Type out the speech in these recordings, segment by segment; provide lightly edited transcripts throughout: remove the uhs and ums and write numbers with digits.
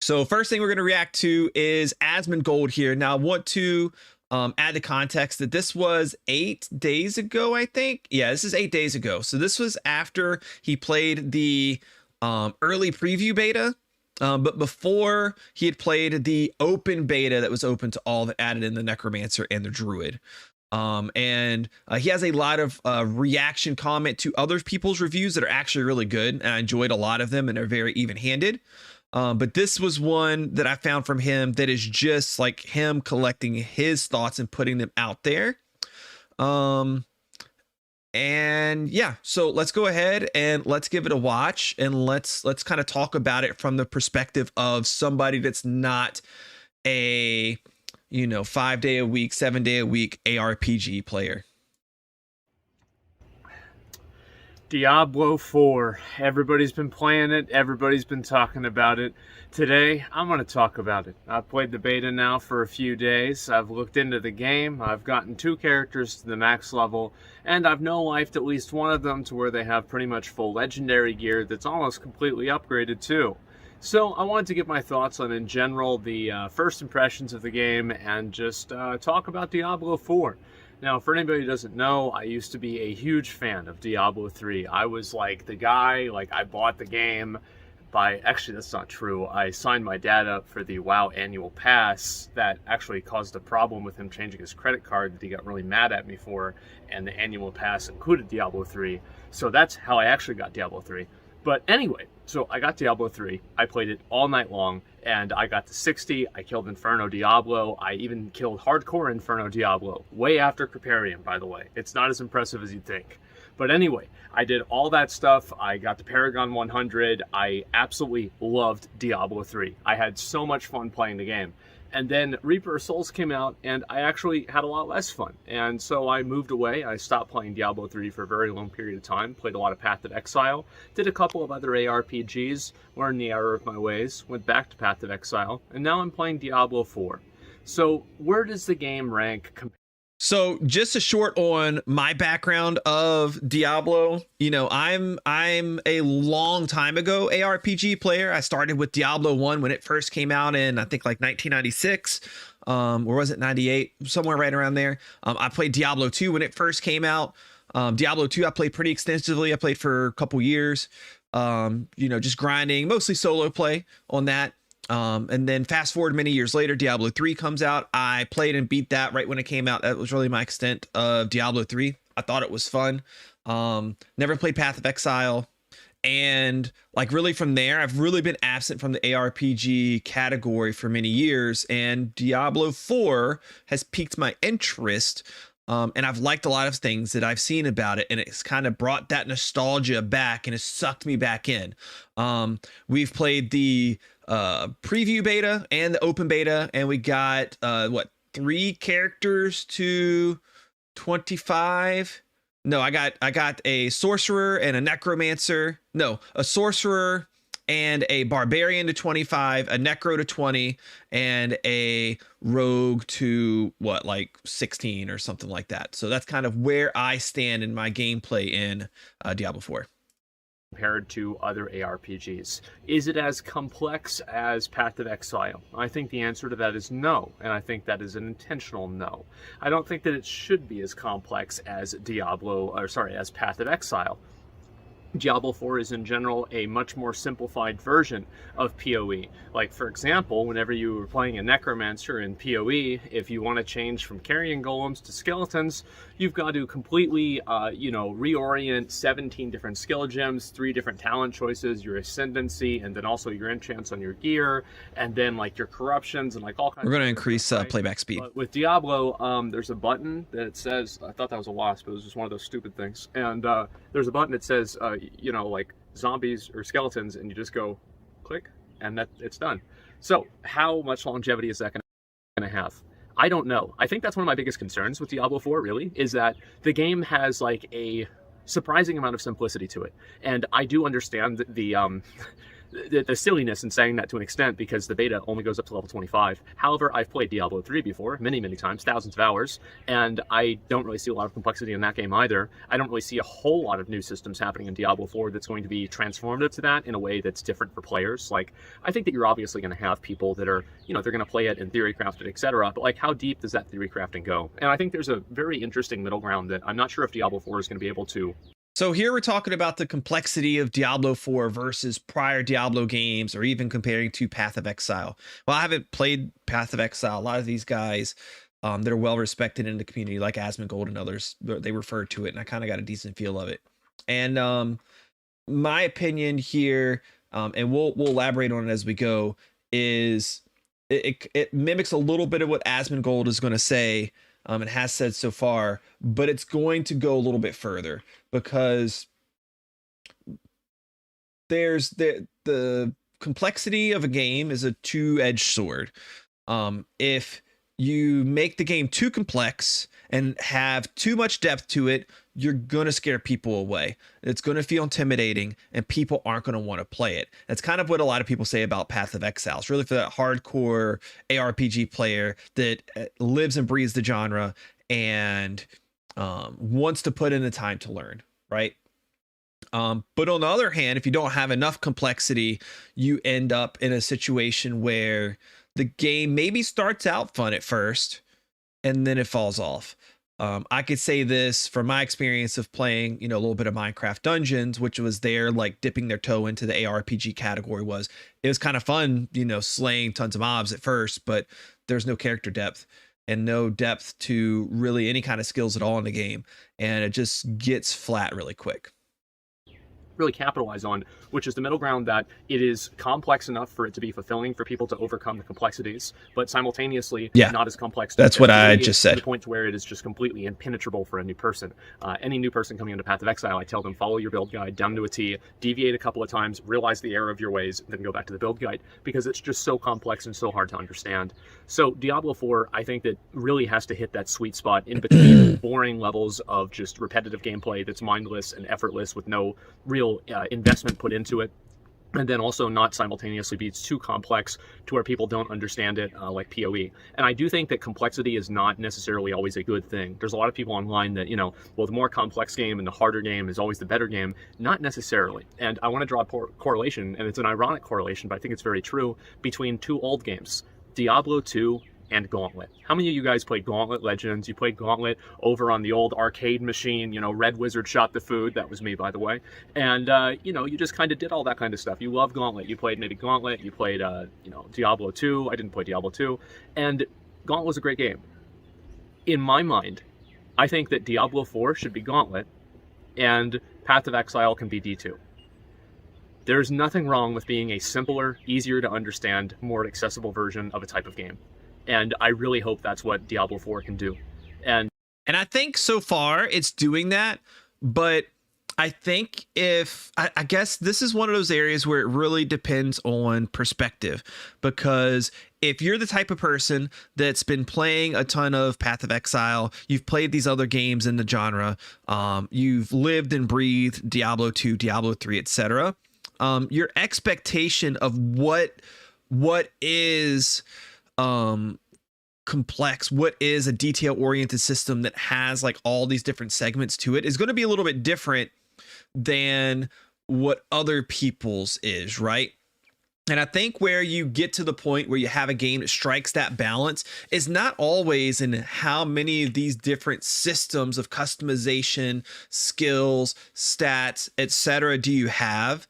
So first thing we're going to react to is ASMONGOLD here. Now I want to add the context that this was 8 days ago, I think. Yeah, this is 8 days ago. So this was after he played the early preview beta, but before he had played the open beta that was open to all, that added in the Necromancer and the Druid. And he has a lot of reaction comment to other people's reviews that are actually really good, and I enjoyed a lot of them, and they're very even-handed. But this was one that I found from him that is just like him collecting his thoughts and putting them out there. And yeah, so let's go ahead and let's give it a watch, and let's kind of talk about it from the perspective of somebody that's not a 5-day-a-week, 7-day-a-week ARPG player. Diablo IV. Everybody's been playing it. Everybody's been talking about it. Today, I'm going to talk about it. I've played the beta now for a few days. I've looked into the game. I've gotten 2 characters to the max level, and I've no-lifed at least one of them to where they have pretty much full legendary gear that's almost completely upgraded too. So I wanted to give my thoughts on, in general, the first impressions of the game, and just talk about Diablo IV. Now, for anybody who doesn't know, I used to be a huge fan of Diablo 3. I was like the guy, I bought the game by, actually that's not true, I signed my dad up for the WoW annual pass that actually caused a problem with him changing his credit card that he got really mad at me for, and the annual pass included Diablo 3. So that's how I actually got Diablo 3. But anyway, so I got Diablo 3, I played it all night long, and I got to 60, I killed Inferno Diablo, I even killed Hardcore Inferno Diablo, way after Creparium, by the way. It's not as impressive as you'd think. But anyway, I did all that stuff, I got the Paragon 100, I absolutely loved Diablo 3. I had so much fun playing the game. And then Reaper of Souls came out, and I actually had a lot less fun. And so I moved away. I stopped playing Diablo 3 for a very long period of time, played a lot of Path of Exile, did a couple of other ARPGs, learned the error of my ways, went back to Path of Exile, and now I'm playing Diablo 4. So where does the game rank compared? So just a short on my background of Diablo. I'm a long time ago ARPG player. I started with Diablo 1 when it first came out in, I think, like 1996, or was it 98? Somewhere right around there. I played Diablo 2 when it first came out. Diablo 2 I played pretty extensively. I played for a couple years, just grinding, mostly solo play on that. And then fast forward many years later, Diablo 3 comes out. I played and beat that right when it came out. That was really my extent of Diablo 3. I thought it was fun. Never played Path of Exile. And really from there, I've really been absent from the ARPG category for many years. And Diablo 4 has piqued my interest. And I've liked a lot of things that I've seen about it, and it's kind of brought that nostalgia back and it's sucked me back in. We've played the preview beta and the open beta, and we got 3 characters to 25. No, I got a sorcerer and a necromancer. No, a sorcerer and a barbarian to 25, a necro to 20, and a rogue to 16 or something like that. So that's kind of where I stand in my gameplay in Diablo 4. Compared to other ARPGs? Is it as complex as Path of Exile? I think the answer to that is no, and I think that is an intentional no. I don't think that it should be as complex as as Path of Exile. Diablo 4 is in general a much more simplified version of PoE. Like, for example, whenever you were playing a Necromancer in PoE, if you want to change from carrion golems to skeletons, you've got to completely, reorient 17 different skill gems, 3 different talent choices, your ascendancy, and then also your enchants on your gear, and then your corruptions and all kinds. We're going to increase playback speed. But with Diablo, there's a button that says, I thought that was a wasp, but it was just one of those stupid things, and there's a button that says, zombies or skeletons, and you just go click, and it's done. So how much longevity is that going to have? I don't know. I think that's one of my biggest concerns with Diablo 4, really, is that the game has a surprising amount of simplicity to it. And I do understand the the silliness in saying that to an extent, because the beta only goes up to level 25. However, I've played Diablo 3 before, many times, thousands of hours, and I don't really see a lot of complexity in that game either. I don't really see a whole lot of new systems happening in Diablo 4 that's going to be transformative to that in a way that's different for players. Like, I think that you're obviously going to have people that are, they're going to play it and theory craft it, etc. But like, how deep does that theory crafting go? And I think there's a very interesting middle ground that I'm not sure if Diablo 4 is going to be able to. So here we're talking about the complexity of Diablo 4 versus prior Diablo games, or even comparing to Path of Exile. Well, I haven't played Path of Exile. A lot of these guys that are well respected in the community, like ASMONGOLD and others, they refer to it, and I kind of got a decent feel of it. And my opinion here, and we'll elaborate on it as we go, is it mimics a little bit of what ASMONGOLD is going to say. It has said so far, but it's going to go a little bit further, because there's the complexity of a game is a two-edged sword. If you make the game too complex and have too much depth to it, you're going to scare people away. It's going to feel intimidating, and people aren't going to want to play it. That's kind of what a lot of people say about Path of Exile. It's really for that hardcore ARPG player that lives and breathes the genre and wants to put in the time to learn, right? But on the other hand, if you don't have enough complexity, you end up in a situation where the game maybe starts out fun at first and then it falls off. I could say this from my experience of playing, a little bit of Minecraft Dungeons, which was there, like dipping their toe into the ARPG category. It was kind of fun, slaying tons of mobs at first, but there's no character depth and no depth to really any kind of skills at all in the game. And it just gets flat really quick. Really capitalize on, which is the middle ground that it is complex enough for it to be fulfilling for people to overcome the complexities, but simultaneously not as complex. That's what I just said. To the point to where it is just completely impenetrable for a new person. Any new person coming into Path of Exile, I tell them, follow your build guide down to a T, deviate a couple of times, realize the error of your ways, then go back to the build guide, because it's just so complex and so hard to understand. So Diablo 4, I think that really has to hit that sweet spot in between boring levels of just repetitive gameplay that's mindless and effortless with no real investment put into it, and then also not simultaneously be too complex to where people don't understand it, like PoE. And I do think that complexity is not necessarily always a good thing. There's a lot of people online that, well, the more complex game and the harder game is always the better game. Not necessarily. And I want to draw a correlation, and it's an ironic correlation, but I think it's very true, between two old games, Diablo 2 and Gauntlet. How many of you guys played Gauntlet Legends? You played Gauntlet over on the old arcade machine, Red Wizard shot the food. That was me, by the way. And, you just kind of did all that kind of stuff. You love Gauntlet. You played maybe Gauntlet. You played, Diablo 2. I didn't play Diablo 2. And Gauntlet was a great game. In my mind, I think that Diablo 4 should be Gauntlet, and Path of Exile can be D2. There's nothing wrong with being a simpler, easier to understand, more accessible version of a type of game. And I really hope that's what Diablo 4 can do. And I think so far it's doing that, but I think I guess this is one of those areas where it really depends on perspective, because if you're the type of person that's been playing a ton of Path of Exile, you've played these other games in the genre, you've lived and breathed Diablo 2, Diablo 3, etc., your expectation of what is complex, what is a detail-oriented system that has like all these different segments to it, is going to be a little bit different than what other people's is, right? And I think where you get to the point where you have a game that strikes that balance is not always in how many of these different systems of customization, skills, stats, etc. do you have.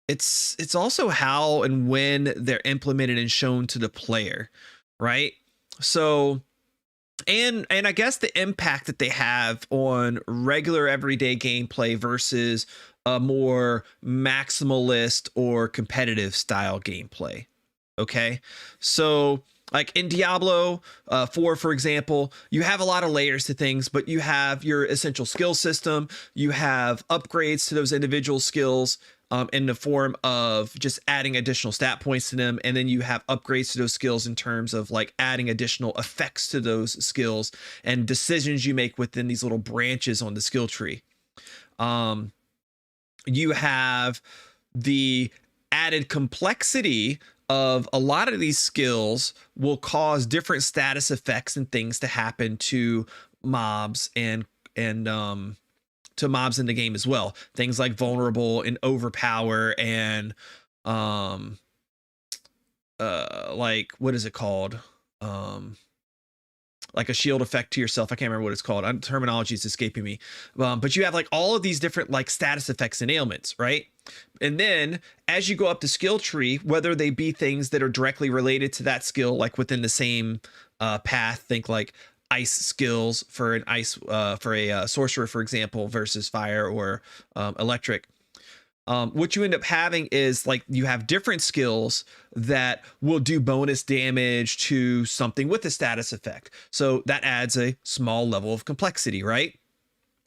It's also how and when they're implemented and shown to the player, right? So, and I guess the impact that they have on regular everyday gameplay versus a more maximalist or competitive style gameplay. Okay, so like in Diablo 4, for example, you have a lot of layers to things, but you have your essential skill system, you have upgrades to those individual skills, in the form of just adding additional stat points to them, and then you have upgrades to those skills in terms of like adding additional effects to those skills and decisions you make within these little branches on the skill tree. You have the added complexity of a lot of these skills will cause different status effects and things to happen to mobs and to mobs in the game as well. Things like vulnerable and overpower and like, what is it called? Like a shield effect to yourself. I can't remember what it's called. Terminology is escaping me. But you have like all of these different like status effects and ailments, right? And then as you go up the skill tree, whether they be things that are directly related to that skill, like within the same path, think like ice skills for an ice for a sorcerer, for example, versus fire or electric. What you end up having is like you have different skills that will do bonus damage to something with a status effect. So that adds a small level of complexity, right?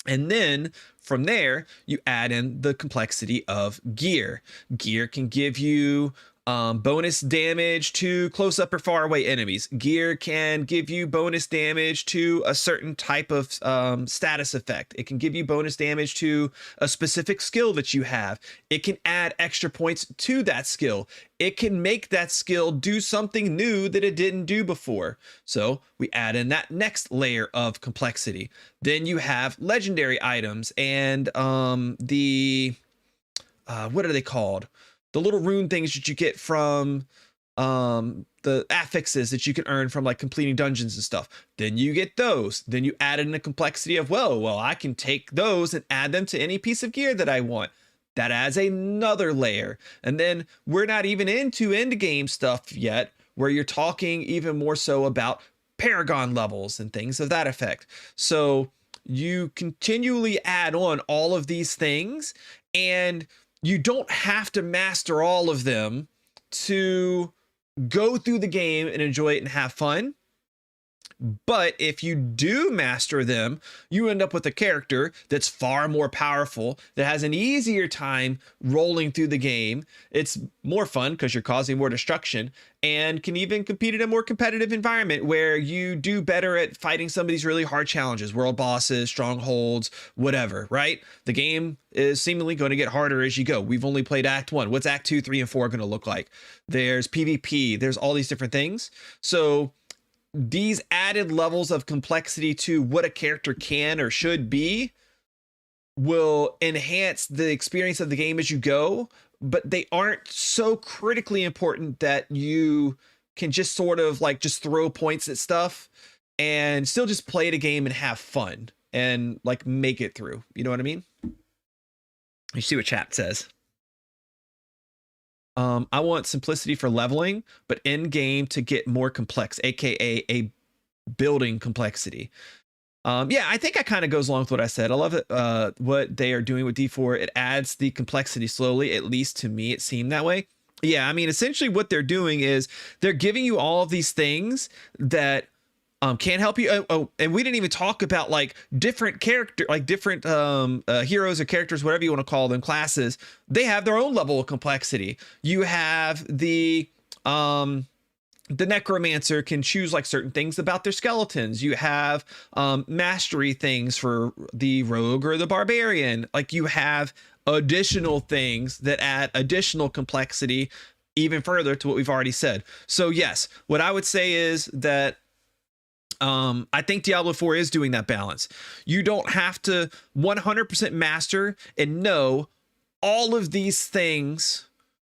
And then from there, you add in the complexity of gear. Gear can give you bonus damage to close up or far away enemies. Gear can give you bonus damage to a certain type of status effect. It can give you bonus damage to a specific skill that you have. It can add extra points to that skill. It can make that skill do something new that it didn't do before. So we add in that next layer of complexity. Then you have legendary items and the what are they called? The little rune things that you get from the affixes that you can earn from like completing dungeons and stuff. Then you get those. Then you add in the complexity of, well, I can take those and add them to any piece of gear that I want. That adds another layer. And then we're not even into end game stuff yet, where you're talking even more so about paragon levels and things of that effect. So you continually add on all of these things, and you don't have to master all of them to go through the game and enjoy it and have fun. But if you do master them, you end up with a character that's far more powerful, that has an easier time rolling through the game. It's more fun because you're causing more destruction, and can even compete in a more competitive environment where you do better at fighting some of these really hard challenges, world bosses, strongholds, whatever, right? The game is seemingly going to get harder as you go. We've only played Act 1. What's Act 2, 3, and 4 going to look like? There's PvP. There's all these different things. So these added levels of complexity to what a character can or should be will enhance the experience of the game as you go, but they aren't so critically important that you can just sort of like just throw points at stuff and still just play the game and have fun and like make it through. You know what I mean? You see what chat says. I want simplicity for leveling, but in game to get more complex, aka a building complexity. Yeah, I think that kind of goes along with what I said. I love it, what they are doing with D4. It adds the complexity slowly, at least to me, it seemed that way. Yeah, I mean, essentially what they're doing is they're giving you all of these things that can help you. Oh, and we didn't even talk about like different character, like different heroes or characters, whatever you want to call them, classes. They have their own level of complexity. You have the necromancer can choose like certain things about their skeletons. You have mastery things for the rogue or the barbarian. Like you have additional things that add additional complexity even further to what we've already said. So yes, what I would say is that I think Diablo 4 is doing that balance. You don't have to 100% master and know all of these things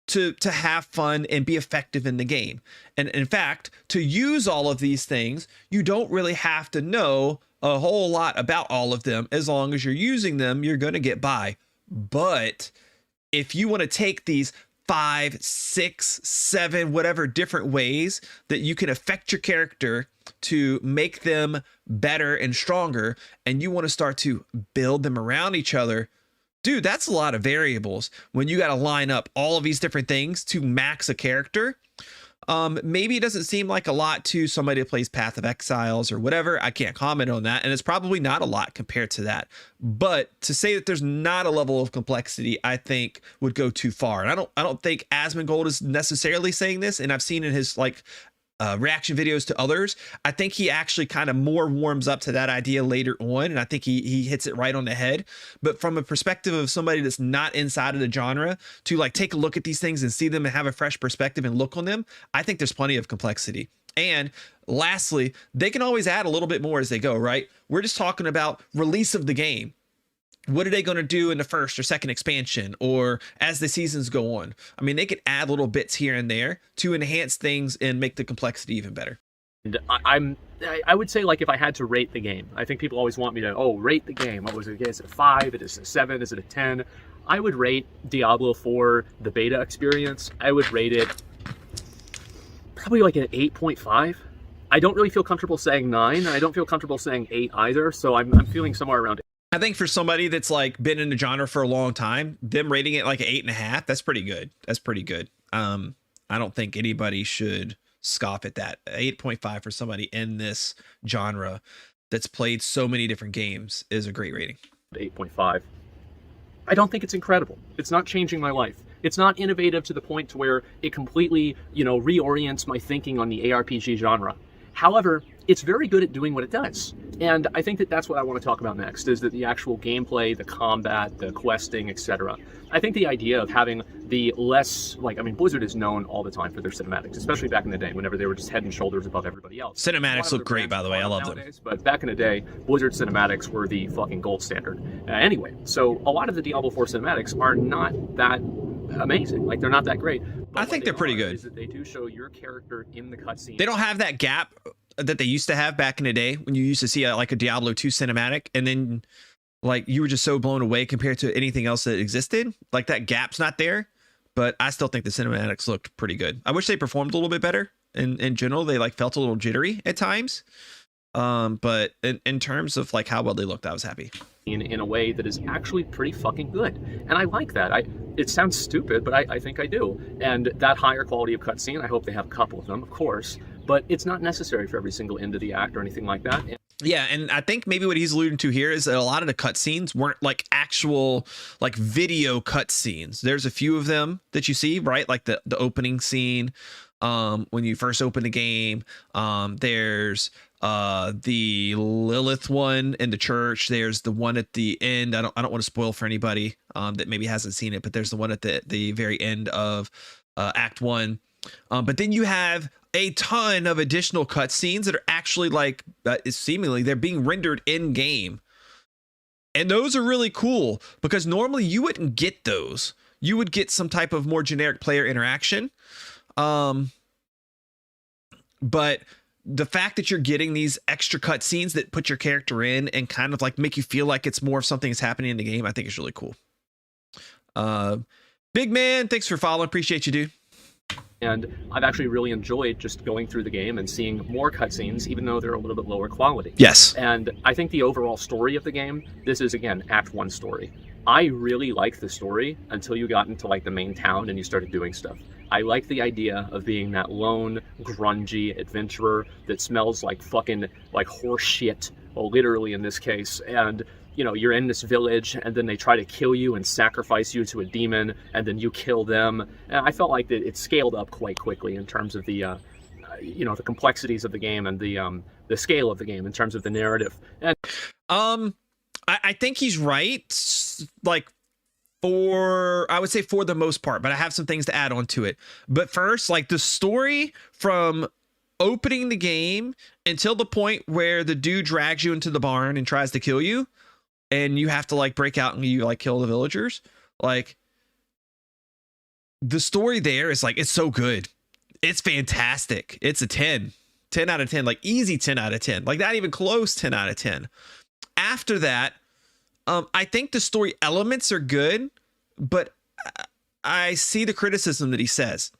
to have fun and be effective in the game. And in fact, to use all of these things, you don't really have to know a whole lot about all of them. As long as you're using them, you're going to get by. But if you want to take these 5, 6, 7, whatever different ways that you can affect your character to make them better and stronger, and you want to start to build them around each other, dude, that's a lot of variables when you got to line up all of these different things to max a character. Maybe it doesn't seem like a lot to somebody that plays Path of Exiles or whatever. I can't comment on that, and it's probably not a lot compared to that. But to say that there's not a level of complexity, I think would go too far. And I don't think ASMONGOLD is necessarily saying this, and I've seen in his like reaction videos to others. I think he actually kind of more warms up to that idea later on, and I think he hits it right on the head. But from a perspective of somebody that's not inside of the genre, to like take a look at these things and see them and have a fresh perspective and look on them, I think there's plenty of complexity. And lastly, they can always add a little bit more as they go, right? We're just talking about release of the game. What are they going to do in the first or second expansion, or as the seasons go on? I mean, they could add little bits here and there to enhance things and make the complexity even better. And I would say, like, if I had to rate the game, I think people always want me to, rate the game. What was it? Is it a 5? Is it a 7? Is it a 10? I would rate Diablo IV, the beta experience, I would rate it probably like an 8.5. I don't really feel comfortable saying 9. I don't feel comfortable saying 8 either. So I'm feeling somewhere around 8. I think for somebody that's like been in the genre for a long time, them rating it like an 8.5, that's pretty good. That's pretty good. I don't think anybody should scoff at that. 8.5 for somebody in this genre that's played so many different games is a great rating. 8.5. I don't think it's incredible. It's not changing my life. It's not innovative to the point to where it completely, reorients my thinking on the ARPG genre. However, it's very good at doing what it does. And I think that that's what I want to talk about next, is that the actual gameplay, the combat, the questing, etc. I think the idea of having the less, Blizzard is known all the time for their cinematics, especially back in the day, whenever they were just head and shoulders above everybody else. Cinematics look great, by the way. I love them. But back in the day, Blizzard cinematics were the fucking gold standard. Anyway, so a lot of the Diablo IV cinematics are not that amazing. Like, they're not that great. But I think they're pretty good. Is that they do show your character in the cutscene. They don't have that gap that they used to have back in the day when you used to see like a Diablo 2 cinematic, and then like you were just so blown away compared to anything else that existed. Like, that gap's not there, but I still think the cinematics looked pretty good. I wish they performed a little bit better. In general, they like felt a little jittery at times. But in terms of like how well they looked, I was happy. In a way that is actually pretty fucking good. And I like that. It sounds stupid, but I think I do. And that higher quality of cutscene, I hope they have a couple of them, of course, but it's not necessary for every single end of the act or anything like that. Yeah, and I think maybe what he's alluding to here is that a lot of the cutscenes weren't like actual like video cutscenes. There's a few of them that you see, right? Like the opening scene, when you first open the game. There's the Lilith one in the church. There's the one at the end. I don't want to spoil for anybody that maybe hasn't seen it, but there's the one at the very end of Act 1. But then you have a ton of additional cutscenes that are actually like seemingly they're being rendered in game, and those are really cool because normally you wouldn't get those. You would get some type of more generic player interaction, but the fact that you're getting these extra cutscenes that put your character in and kind of like make you feel like it's more of something that's happening in the game, I think is really cool. Big man, thanks for following. Appreciate you, dude. And I've actually really enjoyed just going through the game and seeing more cutscenes, even though they're a little bit lower quality. Yes. And I think the overall story of the game, this is, again, Act 1 story. I really liked the story until you got into, like, the main town and you started doing stuff. I like the idea of being that lone, grungy adventurer that smells like fucking, like, horse shit, well, literally in this case, and you're in this village, and then they try to kill you and sacrifice you to a demon, and then you kill them. And I felt like that it scaled up quite quickly in terms of the, the complexities of the game and the scale of the game in terms of the narrative. And I think he's right. Like, I would say for the most part, but I have some things to add on to it. But first, like the story from opening the game until the point where the dude drags you into the barn and tries to kill you, and you have to like break out and you like kill the villagers. Like, the story there is like, it's so good. It's fantastic. It's a 10 out of 10, like easy 10 out of 10, like not even close 10 out of 10. After that, I think the story elements are good, but I see the criticism that he says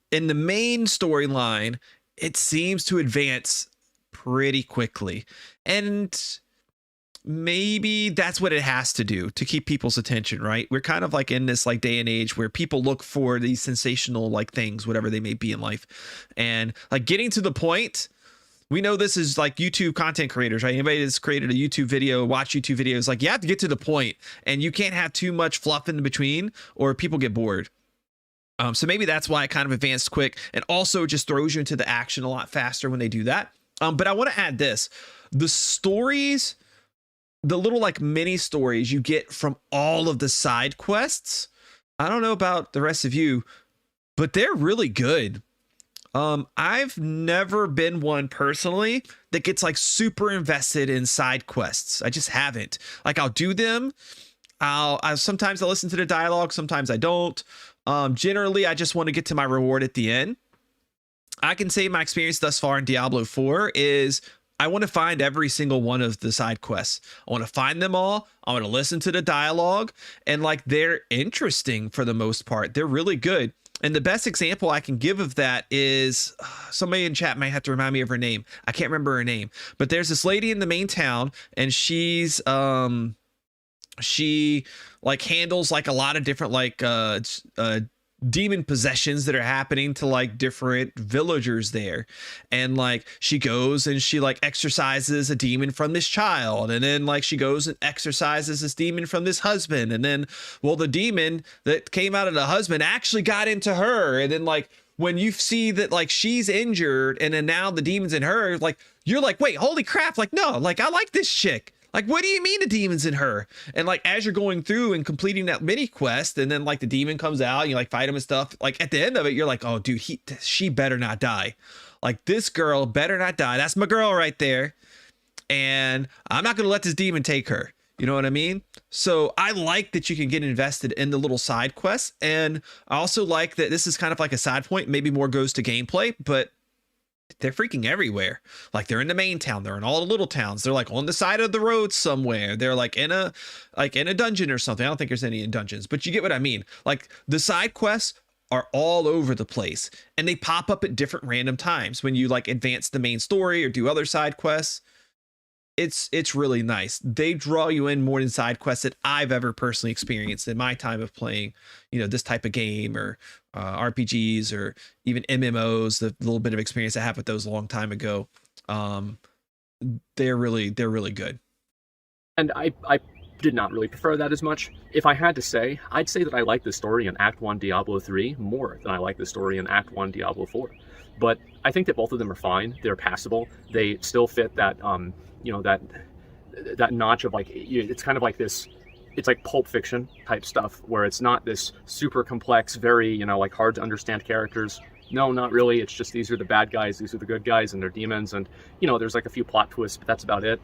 in the main storyline. It seems to advance pretty quickly, and maybe that's what it has to do to keep people's attention, right? We're kind of like in this like day and age where people look for these sensational like things, whatever they may be in life, and like getting to the point. We know this is like YouTube content creators, right? Anybody that's created a YouTube video, watch YouTube videos, like you have to get to the point, and you can't have too much fluff in between or people get bored. So maybe that's why it kind of advanced quick, and also just throws you into the action a lot faster when they do that. But I want to add this: the stories, the little like mini stories you get from all of the side quests. I don't know about the rest of you, but they're really good. I've never been one personally that gets like super invested in side quests. I just haven't. Like, I'll do them. Sometimes I listen to the dialogue, sometimes I don't. Generally, I just want to get to my reward at the end. I can say my experience thus far in Diablo 4 is I want to find every single one of the side quests. I want to find them all. I want to listen to the dialogue, and like, they're interesting for the most part. They're really good. And the best example I can give of that is somebody in chat might have to remind me of her name. I can't remember her name, but there's this lady in the main town, and she like handles like a lot of different like demon possessions that are happening to like different villagers there. And like, she goes and she like exorcises a demon from this child, and then like she goes and exorcises this demon from this husband, and then, well, the demon that came out of the husband actually got into her. And then like, when you see that like she's injured and then now the demon's in her, like, you're like, wait, holy crap, like, no, like, I like this chick. Like, what do you mean the demon's in her? And like, as you're going through and completing that mini quest, and then like the demon comes out, and you like fight him and stuff. Like, at the end of it, you're like, oh dude, she better not die. Like, this girl better not die. That's my girl right there. And I'm not going to let this demon take her. You know what I mean? So I like that you can get invested in the little side quests. And I also like that this is kind of like a side point, maybe more goes to gameplay, but they're freaking everywhere. Like, they're in the main town, they're in all the little towns, they're like on the side of the road somewhere, they're like in a dungeon or something. I don't think there's any in dungeons, but you get what I mean. Like, the side quests are all over the place, and they pop up at different random times when you like advance the main story or do other side quests. It's really nice. They draw you in more than side quests that I've ever personally experienced in my time of playing, you know, this type of game, or RPGs, or even MMOs. The little bit of experience I have with those a long time ago, they're really good. And I did not really prefer that as much. If I had to say, I'd say that I like the story in Act 1 Diablo 3 more than I like the story in Act 1 Diablo 4. But I think that both of them are fine. They're passable. They still fit that you know, that notch of like, it's kind of like this, it's like Pulp Fiction type stuff, where it's not this super complex, very, you know, like hard to understand characters. No, not really. It's just, these are the bad guys, these are the good guys, and they're demons, and, you know, there's like a few plot twists, but that's about it.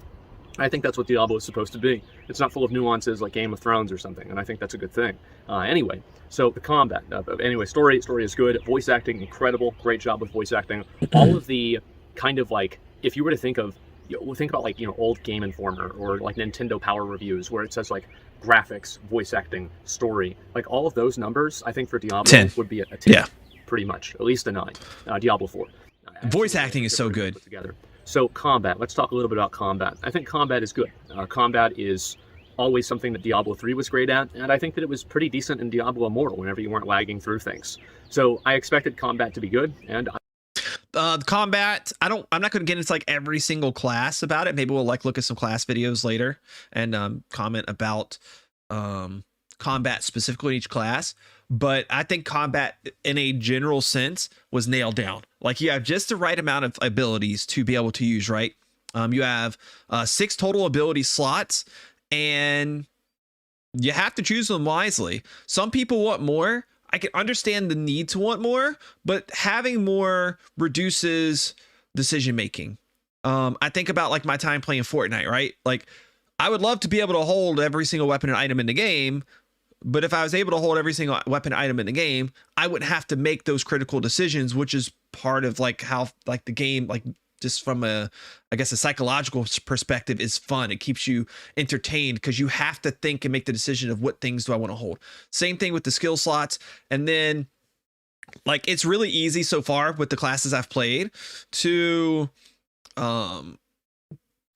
I think that's what Diablo is supposed to be. It's not full of nuances like Game of Thrones or something, and I think that's a good thing. Anyway, so the combat. Anyway, story is good. Voice acting, incredible. Great job with voice acting. All of the kind of like, if you were to think about like, you know, old Game Informer or like Nintendo Power Reviews, where it says like graphics, voice acting, story, like all of those numbers, I think for Diablo 10 would be a 10, yeah, pretty much, at least a 9. Diablo 4. Voice acting is so good. Together. So combat, let's talk a little bit about combat. I think combat is good. Combat is always something that Diablo 3 was great at, and I think that it was pretty decent in Diablo Immortal whenever you weren't lagging through things. So I expected combat to be good, and the combat, I'm not going to get into like every single class about it. Maybe we'll like look at some class videos later and comment about combat specifically in each class. But I think combat in a general sense was nailed down. Like, you have just the right amount of abilities to be able to use, right? You have 6 total ability slots, and you have to choose them wisely. Some people want more. I can understand the need to want more, but having more reduces decision making. I think about like my time playing Fortnite, right? Like, I would love to be able to hold every single weapon and item in the game, but if I was able to hold every single weapon item in the game, I wouldn't have to make those critical decisions, which is part of like how like the game, like just from a, I guess, a psychological perspective, is fun. It keeps you entertained because you have to think and make the decision of what things do I want to hold. Same thing with the skill slots. And then like, it's really easy so far with the classes I've played to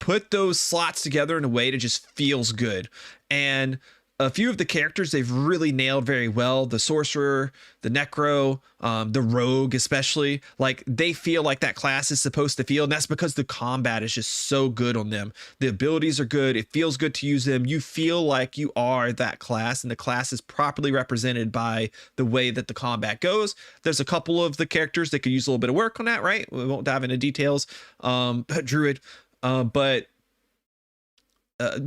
put those slots together in a way that just feels good. And a few of the characters they've really nailed very well. The sorcerer, the necro, the rogue especially, like they feel like that class is supposed to feel, and that's because the combat is just so good on them. The abilities are good, it feels good to use them. You feel like you are that class, and the class is properly represented by the way that the combat goes. There's a couple of the characters that could use a little bit of work on that, right? We won't dive into details. Druid, but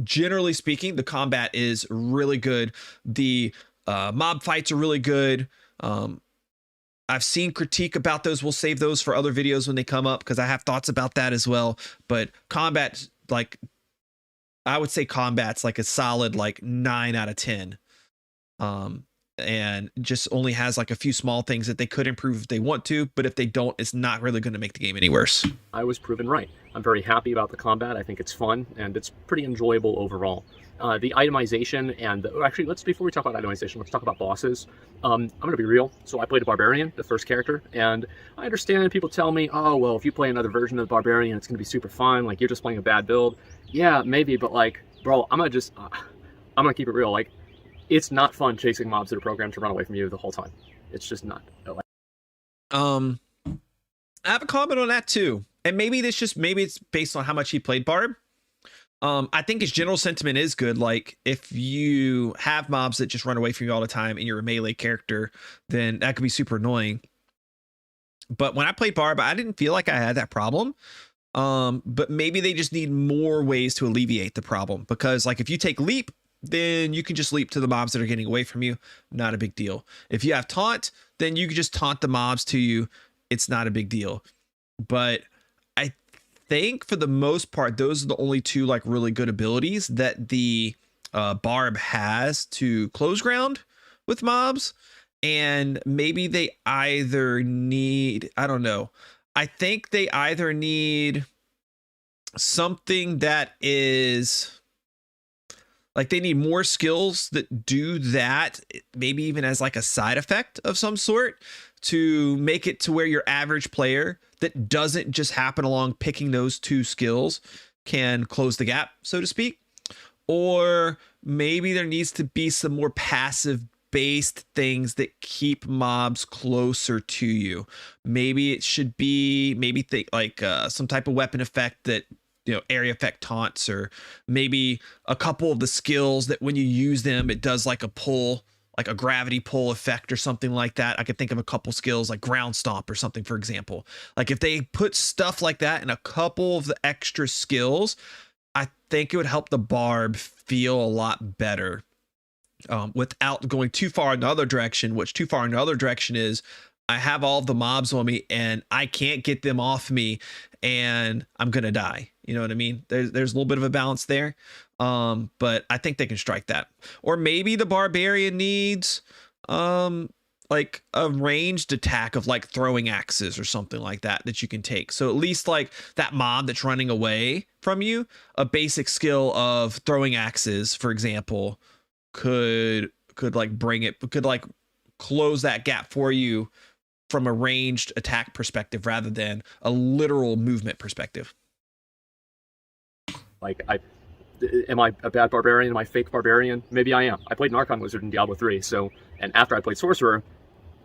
generally speaking, the combat is really good. The mob fights are really good. I've seen critique about those. We'll save those for other videos when they come up, because I have thoughts about that as well. But combat, like, I would say combat's like a solid like 9 out of 10. And just only has like a few small things that they could improve if they want to, but if they don't, it's not really going to make the game any worse. I was proven right. I'm very happy about the combat. I think it's fun and it's pretty enjoyable overall. The itemization and actually, before we talk about itemization, let's talk about bosses. I'm going to be real. So I played a barbarian, the first character, and I understand people tell me, oh, well, if you play another version of the barbarian, it's going to be super fun. Like, you're just playing a bad build. Yeah, maybe, but like, bro, I'm going to keep it real. Like, it's not fun chasing mobs that are programmed to run away from you the whole time. It's just not. I have a comment on that too. And maybe it's based on how much he played Barb. I think his general sentiment is good. Like, if you have mobs that just run away from you all the time and you're a melee character, then that could be super annoying. But when I played Barb, I didn't feel like I had that problem. But maybe they just need more ways to alleviate the problem, because like if you take leap, then you can just leap to the mobs that are getting away from you. Not a big deal. If you have taunt, then you can just taunt the mobs to you. It's not a big deal. But I think for the most part, those are the only two like really good abilities that the Barb has to close ground with mobs. And maybe they either need, I don't know. I think they either need something that is like, they need more skills that do that, maybe even as like a side effect of some sort, to make it to where your average player that doesn't just happen along picking those two skills can close the gap, so to speak. Or maybe there needs to be some more passive based things that keep mobs closer to you. Maybe it should be think like some type of weapon effect that, you know, area effect taunts, or maybe a couple of the skills that when you use them, it does like a pull, like a gravity pull effect or something like that. I could think of a couple skills like ground stomp or something, for example. Like if they put stuff like that in a couple of the extra skills, I think it would help the Barb feel a lot better, without going too far in the other direction, which too far in the other direction is I have all of the mobs on me and I can't get them off me and I'm going to die. You know what I mean? There's a little bit of a balance there. But I think they can strike that. Or maybe the barbarian needs like a ranged attack of like throwing axes or something like that you can take. So at least like that mob that's running away from you, a basic skill of throwing axes, for example, could like close that gap for you from a ranged attack perspective rather than a literal movement perspective. Like, am I a bad barbarian? Am I a fake barbarian? Maybe I am. I played an Archon Wizard in Diablo 3, so, and after I played Sorcerer,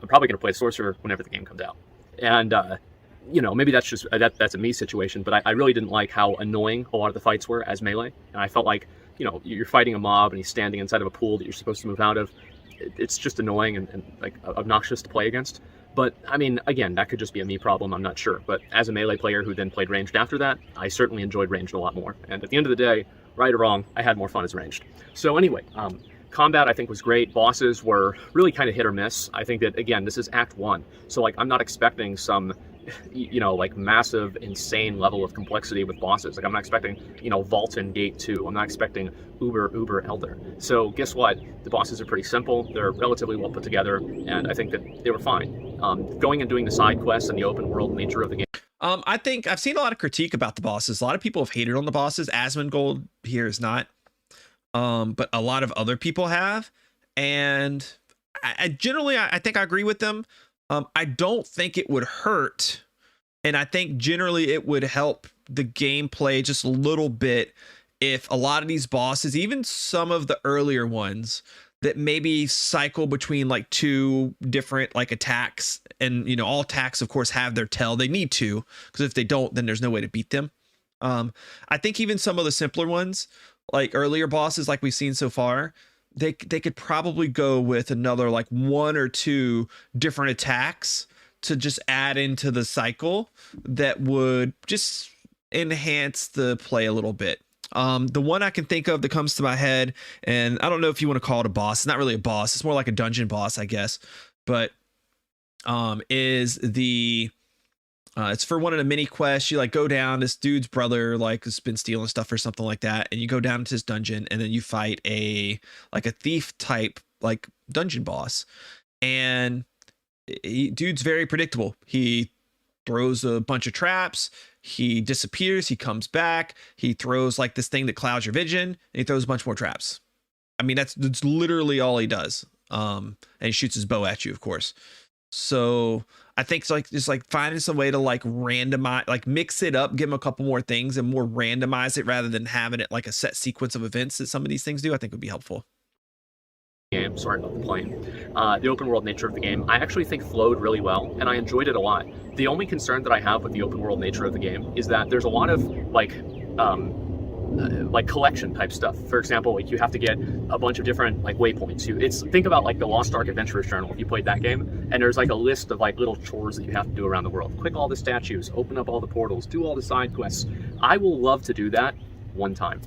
I'm probably going to play Sorcerer whenever the game comes out. And, you know, maybe that's just, that's a me situation, but I really didn't like how annoying a lot of the fights were as melee. And I felt like, you know, you're fighting a mob and he's standing inside of a pool that you're supposed to move out of. It's just annoying and like obnoxious to play against. But I mean, again, that could just be a me problem, I'm not sure. But as a melee player who then played ranged after that, I certainly enjoyed ranged a lot more. And at the end of the day, right or wrong, I had more fun as ranged. So anyway, combat I think was great. Bosses were really kind of hit or miss. I think that, again, this is Act 1. So like, I'm not expecting some, you know, like massive, insane level of complexity with bosses. Like, I'm not expecting, you know, Vaulton Gate 2. I'm not expecting Uber Elder. So guess what? The bosses are pretty simple. They're relatively well put together, and I think that they were fine. Going and doing the side quests and the open world nature of the game. I think I've seen a lot of critique about the bosses. A lot of people have hated on the bosses. ASMONGOLD here is not, but a lot of other people have, and I generally think I agree with them. I don't think it would hurt, and I think generally it would help the gameplay just a little bit if a lot of these bosses, even some of the earlier ones that maybe cycle between like 2 different like attacks, and you know, all attacks of course have their tell, they need to, because if they don't, then there's no way to beat them. I think even some of the simpler ones, like earlier bosses like we've seen so far, they could probably go with another like 1 or 2 different attacks to just add into the cycle that would just enhance the play a little bit. The one I can think of that comes to my head, and I don't know if you want to call it a boss, it's not really a boss, it's more like a dungeon boss, I guess, but is the it's for one of the mini quests. You like go down, this dude's brother like has been stealing stuff or something like that, and you go down to this dungeon, and then you fight a thief type like dungeon boss, and dude's very predictable. He throws a bunch of traps, he disappears, he comes back, he throws like this thing that clouds your vision, and he throws a bunch more traps. I mean, that's literally all he does. And he shoots his bow at you, of course. So I think it's like just like finding some way to like randomize, like mix it up, give him a couple more things and more randomize it rather than having it like a set sequence of events that some of these things do, I think would be helpful. Game. Sorry about the plane. The open world nature of the game, I actually think flowed really well, and I enjoyed it a lot. The only concern that I have with the open world nature of the game is that there's a lot of like collection type stuff. For example, like you have to get a bunch of different like waypoints. Think about like the Lost Ark Adventurer's Journal if you played that game, and there's like a list of like little chores that you have to do around the world. Click all the statues, open up all the portals, do all the side quests. I will love to do that one time.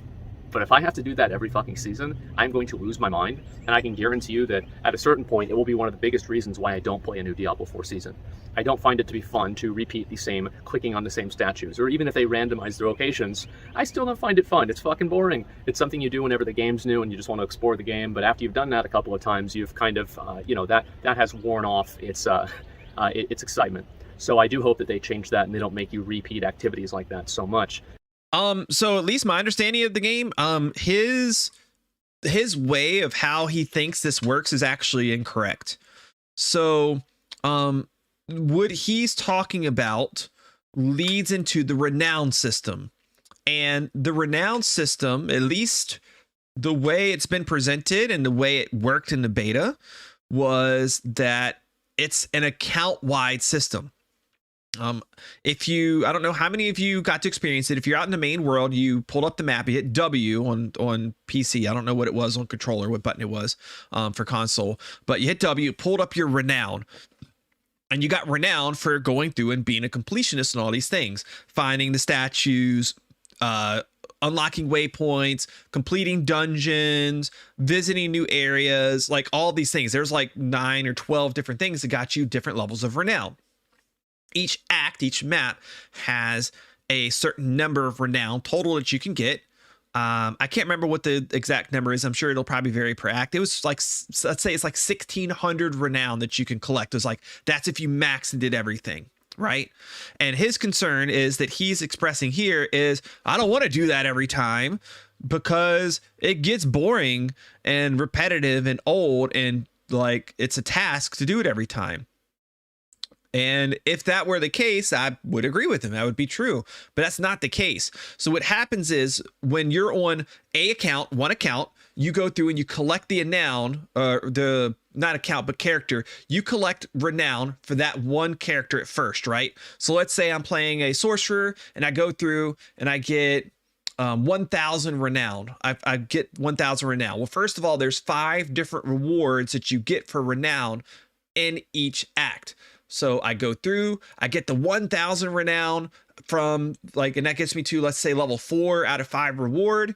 But if I have to do that every fucking season, I'm going to lose my mind, and I can guarantee you that at a certain point, it will be one of the biggest reasons why I don't play a new Diablo IV season. I don't find it to be fun to repeat the same, clicking on the same statues, or even if they randomize their locations, I still don't find it fun. It's fucking boring. It's something you do whenever the game's new and you just want to explore the game, but after you've done that a couple of times, you've kind of, that has worn off its excitement. So I do hope that they change that and they don't make you repeat activities like that so much. So at least my understanding of the game, his way of how he thinks this works is actually incorrect. So, what he's talking about leads into the renown system, and the renown system, at least the way it's been presented and the way it worked in the beta, was that it's an account-wide system. I don't know how many of you got to experience it. If you're out in the main world, you pulled up the map, you hit W on PC. I don't know what it was on controller, what button it was for console, but you hit W, pulled up your renown, and you got renown for going through and being a completionist and all these things, finding the statues, unlocking waypoints, completing dungeons, visiting new areas, like all these things. There's like 9 or 12 different things that got you different levels of renown. Each act, each map has a certain number of renown total that you can get. I can't remember what the exact number is. I'm sure it'll probably vary per act. It was like, let's say it's like 1,600 renown that you can collect. It was like, that's if you max and did everything, right? And his concern is that he's expressing here is, I don't want to do that every time because it gets boring and repetitive and old, and like it's a task to do it every time. And if that were the case, I would agree with him. That would be true, but that's not the case. So what happens is when you're on one account, you go through and you collect the renown, not account, but character. You collect renown for that one character at first, right? So let's say I'm playing a sorcerer and I go through and I get 1,000 renown. I get 1,000 renown. Well, first of all, there's 5 different rewards that you get for renown in each act. So I go through, I get the 1,000 renown from like, and that gets me to, let's say, level 4 out of 5 reward.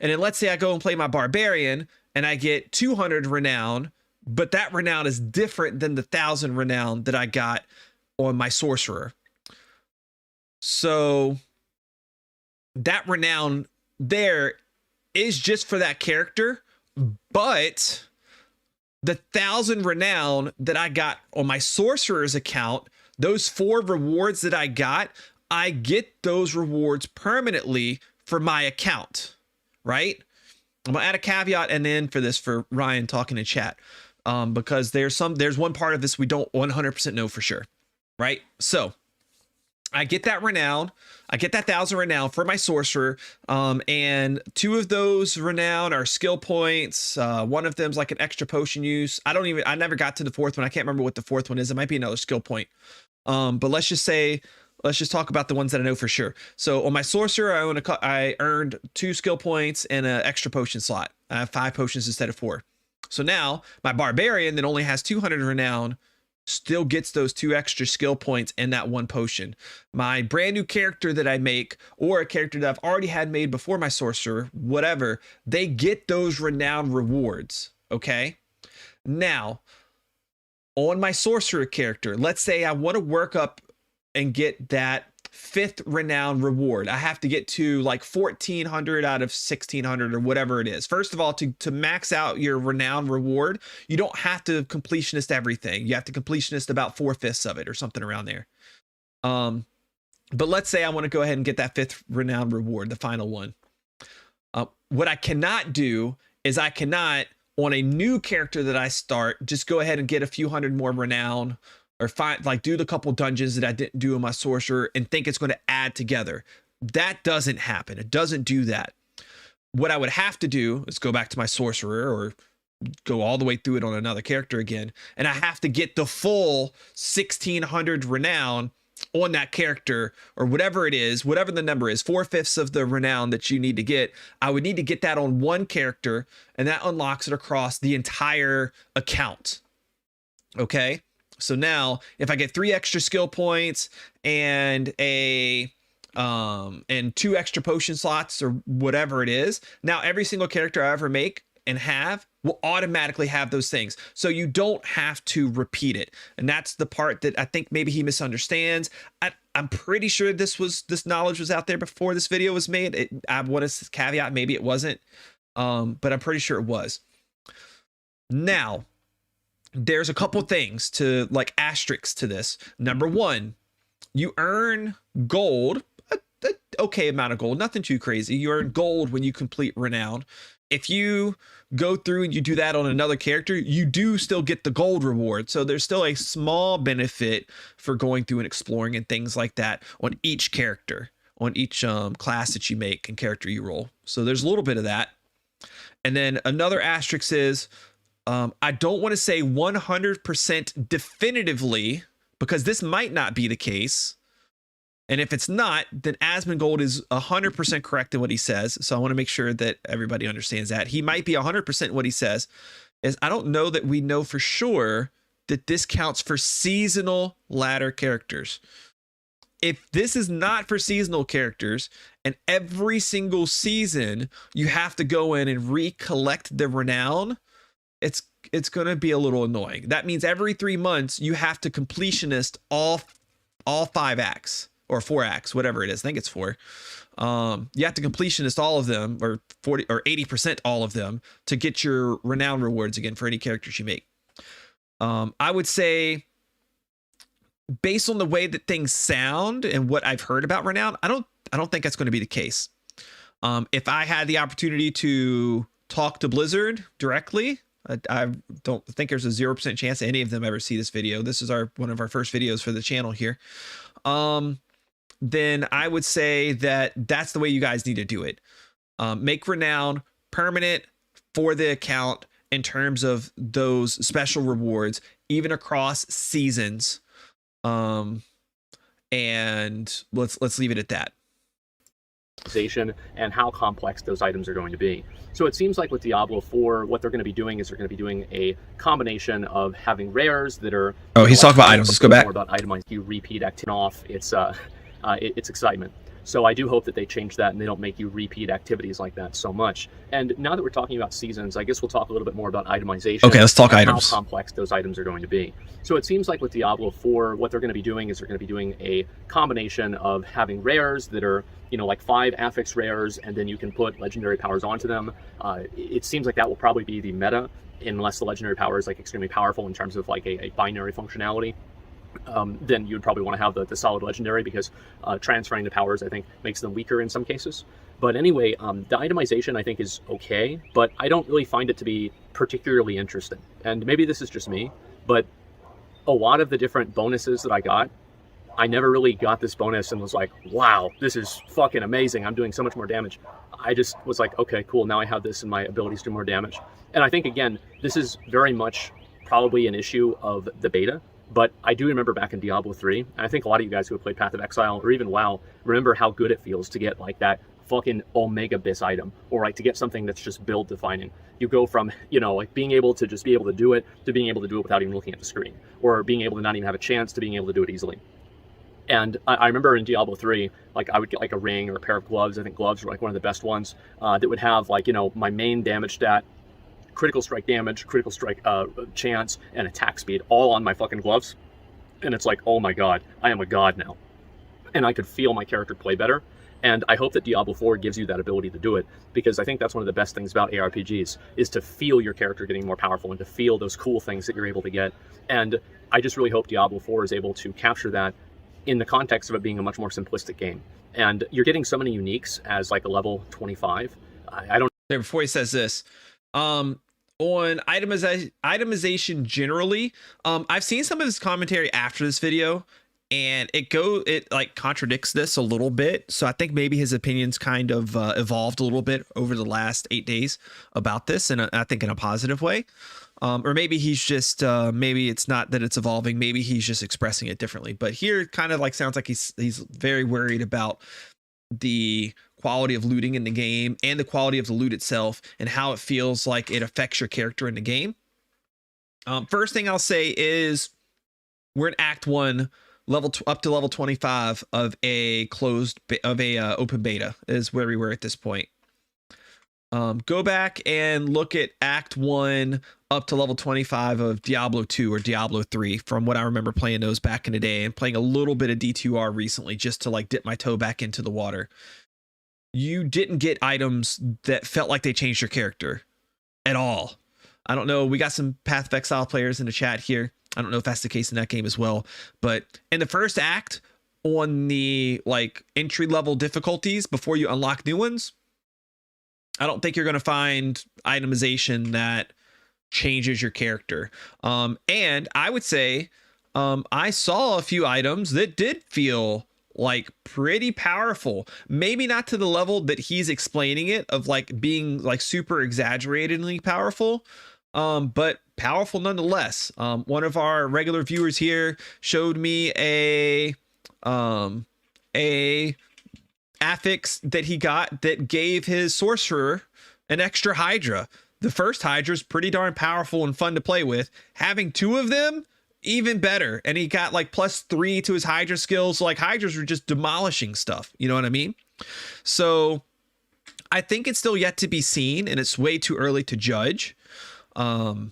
And then let's say I go and play my barbarian and I get 200 renown, but that renown is different than the 1,000 renown that I got on my sorcerer. So that renown there is just for that character, but the 1,000 renown that I got on my sorcerer's account, those 4 rewards that I get those rewards permanently for my account, right? I'm gonna add a caveat and then for Ryan talking in chat, because there's one part of this we don't 100% know for sure, right? So I get that renown. I get that 1,000 renown for my sorcerer. And 2 of those renown are skill points. One of them's like an extra potion use. I never got to the 4th one. I can't remember what the 4th one is. It might be another skill point. But let's just talk about the ones that I know for sure. So on my sorcerer, I earned 2 skill points and an extra potion slot. I have 5 potions instead of 4. So now my barbarian that only has 200 renown still gets those 2 extra skill points and that 1 potion. My brand new character that I make, or a character that I've already had made before my sorcerer, whatever, they get those renown rewards. Okay. Now on my sorcerer character, let's say I want to work up and get that 5th renown reward. I have to get to like 1,400 out of 1,600 or whatever it is. First of all, to max out your renown reward, you don't have to completionist everything. You have to completionist about 4/5 of it or something around there. But let's say I want to go ahead and get that 5th renown reward, the final one. What I cannot do is I cannot, on a new character that I start, just go ahead and get a few hundred more renown, or do the couple dungeons that I didn't do in my sorcerer and think it's going to add together. That doesn't happen. It doesn't do that. What I would have to do is go back to my sorcerer or go all the way through it on another character again. And I have to get the full 1,600 renown on that character, or whatever it is, whatever the number is, 4/5 of the renown that you need to get. I would need to get that on one character, and that unlocks it across the entire account. Okay. So now if I get 3 extra skill points and and 2 extra potion slots or whatever it is, now every single character I ever make and have will automatically have those things. So you don't have to repeat it. And that's the part that I think maybe he misunderstands. I'm pretty sure this knowledge was out there before this video was made. I want to caveat, maybe it wasn't, but I'm pretty sure it was. Now, there's a couple things to like asterisks to this. Number 1, you earn gold, a okay amount of gold, nothing too crazy. You earn gold when you complete renown. If you go through and you do that on another character, you do still get the gold reward. So there's still a small benefit for going through and exploring and things like that on each character, on each class that you make and character you roll. So there's a little bit of that. And then another asterisk is, I don't want to say 100% definitively, because this might not be the case. And if it's not, then ASMONGOLD is 100% correct in what he says. So I want to make sure that everybody understands that. He might be 100% what he says. Is I don't know that we know for sure that this counts for seasonal ladder characters. If this is not for seasonal characters, and every single season you have to go in and recollect the renown, it's going to be a little annoying. That means every 3 months you have to completionist all 5 acts or 4 acts, whatever it is. I think it's 4. You have to completionist all of them, or 40 or 80% all of them, to get your renown rewards again for any characters you make. I would say, based on the way that things sound and what I've heard about renown, I don't think that's going to be the case. If I had the opportunity to talk to Blizzard directly, I don't think there's a 0% chance any of them ever see this video. This is one of our first videos for the channel here. Then I would say that that's the way you guys need to do it. Make renown permanent for the account in terms of those special rewards, even across seasons. And let's leave it at that. And how complex those items are going to be. So it seems like with Diablo 4, what they're going to be doing is they're going to be doing a combination of having rares that are... Oh, he's talking about items. Let's go back. More about itemized. You repeat activity off. It's excitement. So I do hope that they change that and they don't make you repeat activities like that so much. And now that we're talking about seasons, I guess we'll talk a little bit more about itemization. Okay, let's talk items. How complex those items are going to be. So it seems like with Diablo 4, what they're going to be doing is they're going to be doing a combination of having rares that are, like 5 affix rares, and then you can put legendary powers onto them. It seems like that will probably be the meta, unless the legendary power is like extremely powerful in terms of like a binary functionality. Then you'd probably want to have the solid legendary, because transferring the powers, I think, makes them weaker in some cases. But anyway, the itemization I think is okay, but I don't really find it to be particularly interesting. And maybe this is just me, but a lot of the different bonuses that I got I never really got this bonus and was like, wow, this is fucking amazing. I'm doing so much more damage. I just was like, okay, cool. Now I have this and my abilities do more damage. And I think, again, this is very much probably an issue of the beta. But I do remember back in Diablo 3, and I think a lot of you guys who have played Path of Exile or even WoW remember how good it feels to get like that fucking Omega Bis item, or like to get something that's just build defining. You go from, you know, like being able to just be able to do it to being able to do it without even looking at the screen, or being able to not even have a chance to being able to do it easily. And I remember in Diablo 3, like I would get like a ring or a pair of gloves. I think gloves were like one of the best ones that would have like, you know, my main damage stat, critical strike damage, critical strike chance, and attack speed all on my fucking gloves. And it's like, oh my god, I am a god now. And I could feel my character play better. And I hope that Diablo 4 gives you that ability to do it, because I think that's one of the best things about ARPGs, is to feel your character getting more powerful and to feel those cool things that you're able to get. And I just really hope Diablo 4 is able to capture that in the context of it being a much more simplistic game. And you're getting so many uniques as like a level 25. I don't... Before he says this, on itemization generally, I've seen some of his commentary after this video, and it like contradicts this a little bit. So I think maybe his opinions kind of evolved a little bit over the last 8 days about this, and I think in a positive way. Or maybe he's just maybe it's not that it's evolving, maybe he's just expressing it differently. But here it kind of like sounds like he's very worried about the quality of looting in the game and the quality of the loot itself and how it feels like it affects your character in the game. First thing I'll say is we're in Act 1, up to level 25 of a open beta is where we were at this point. Go back and look at Act 1 up to level 25 of Diablo 2 or Diablo 3, from what I remember playing those back in the day, and playing a little bit of D2R recently just to like dip my toe back into the water. You didn't get items that felt like they changed your character at all. I don't know. We got some Path of Exile players in the chat here. I don't know if that's the case in that game as well, but in the first act on the like entry level difficulties before you unlock new ones, I don't think you're going to find itemization that changes your character. And I would say I saw a few items that did feel like pretty powerful. Maybe not to the level that he's explaining it, of like being like super exaggeratedly powerful, but powerful nonetheless. One of our regular viewers here showed me a affix that he got that gave his sorcerer an extra Hydra. The first Hydra is pretty darn powerful and fun to play with. Having two of them, even better. And he got like +3 to his Hydra skills. Like Hydras were just demolishing stuff. You know what I mean? So I think it's still yet to be seen, and it's way too early to judge. But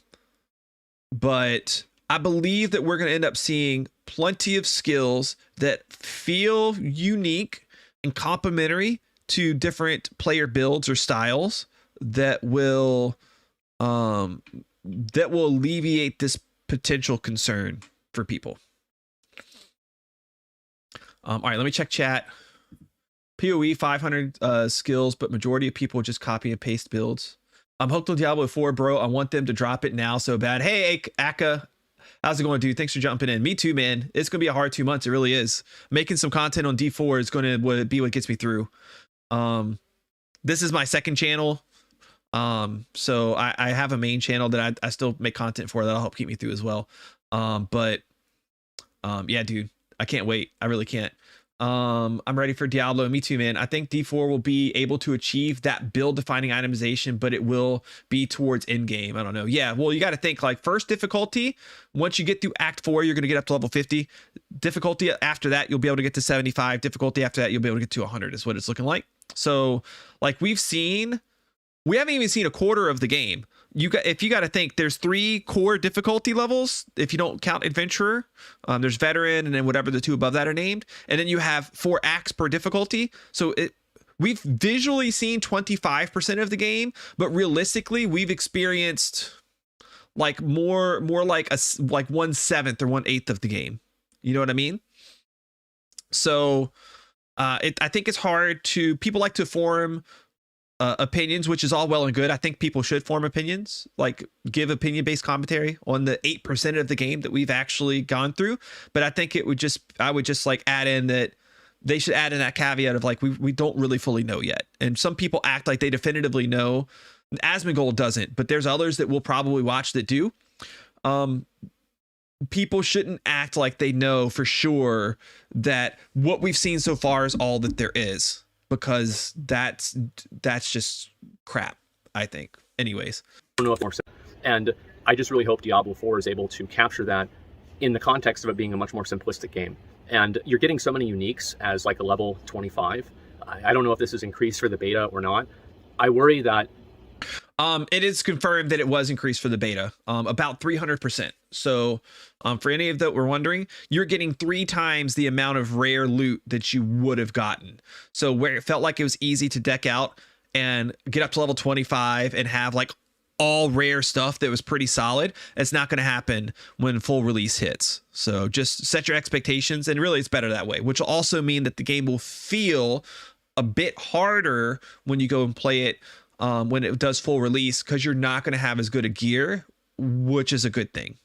I believe that we're going to end up seeing plenty of skills that feel unique and complementary to different player builds or styles that will alleviate this potential concern for people. All right, let me check chat. PoE 500 skills, but majority of people just copy and paste builds. I'm hooked on Diablo 4, bro. I want them to drop it now so bad. Hey, Aka. How's it going, dude? Thanks for jumping in. Me too, man. It's going to be a hard 2 months. It really is. Making some content on D4 is going to be what gets me through. This is my second channel. So I have a main channel that I still make content for that'll help keep me through as well. Yeah, dude, I can't wait. I really can't. I'm ready for Diablo. Me too, man. I think D4 will be able to achieve that build defining itemization, but it will be towards end game. I don't know. Yeah, well, you got to think like first difficulty. Once you get through Act 4, you're going to get up to level 50. Difficulty after that, you'll be able to get to 75. Difficulty after that, you'll be able to get to 100 is what it's looking like. So like we haven't even seen a quarter of the game. If you got to think, there's 3 core difficulty levels. If you don't count adventurer, there's veteran, and then whatever the 2 above that are named, and then you have 4 acts per difficulty. So we've visually seen 25% of the game, but realistically, we've experienced like more like 1/7 or 1/8 of the game. You know what I mean? So I think it's hard to. People like to form opinions, which is all well and good. I think people should form opinions, like give opinion-based commentary on the 8% of the game that we've actually gone through. But I think I would just like add in that they should add in that caveat of like, we don't really fully know yet. And some people act like they definitively know. ASMONGOLD doesn't, but there's others that will probably watch that do. People shouldn't act like they know for sure that what we've seen so far is all that there is, because that's just crap, I think. Anyways. I don't know if more sense. And I just really hope Diablo IV is able to capture that in the context of it being a much more simplistic game. And you're getting so many uniques as like a level 25. I don't know if this is increased for the beta or not. I worry that it is confirmed that it was increased for the beta, about 300%. So for any of that were wondering, you're getting 3 times the amount of rare loot that you would have gotten. So where it felt like it was easy to deck out and get up to level 25 and have like all rare stuff that was pretty solid, it's not going to happen when full release hits. So just set your expectations, and really it's better that way, which will also mean that the game will feel a bit harder when you go and play it when it does full release, because you're not going to have as good a gear, which is a good thing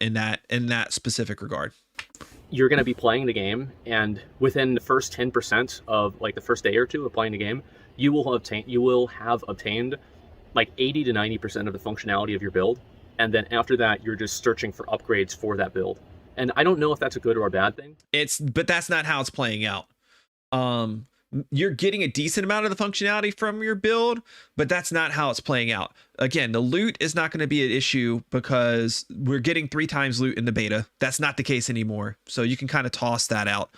in that specific regard. You're going to be playing the game, and within the first 10% of like the first day or two of playing the game, you will have obtained like 80 to 90% of the functionality of your build, and then after that you're just searching for upgrades for that build. And I don't know if that's a good or a bad thing. But that's not how it's playing out. You're getting a decent amount of the functionality from your build, but that's not how it's playing out. Again, the loot is not going to be an issue because we're getting 3 times loot in the beta. That's not the case anymore. So you can kind of toss that out.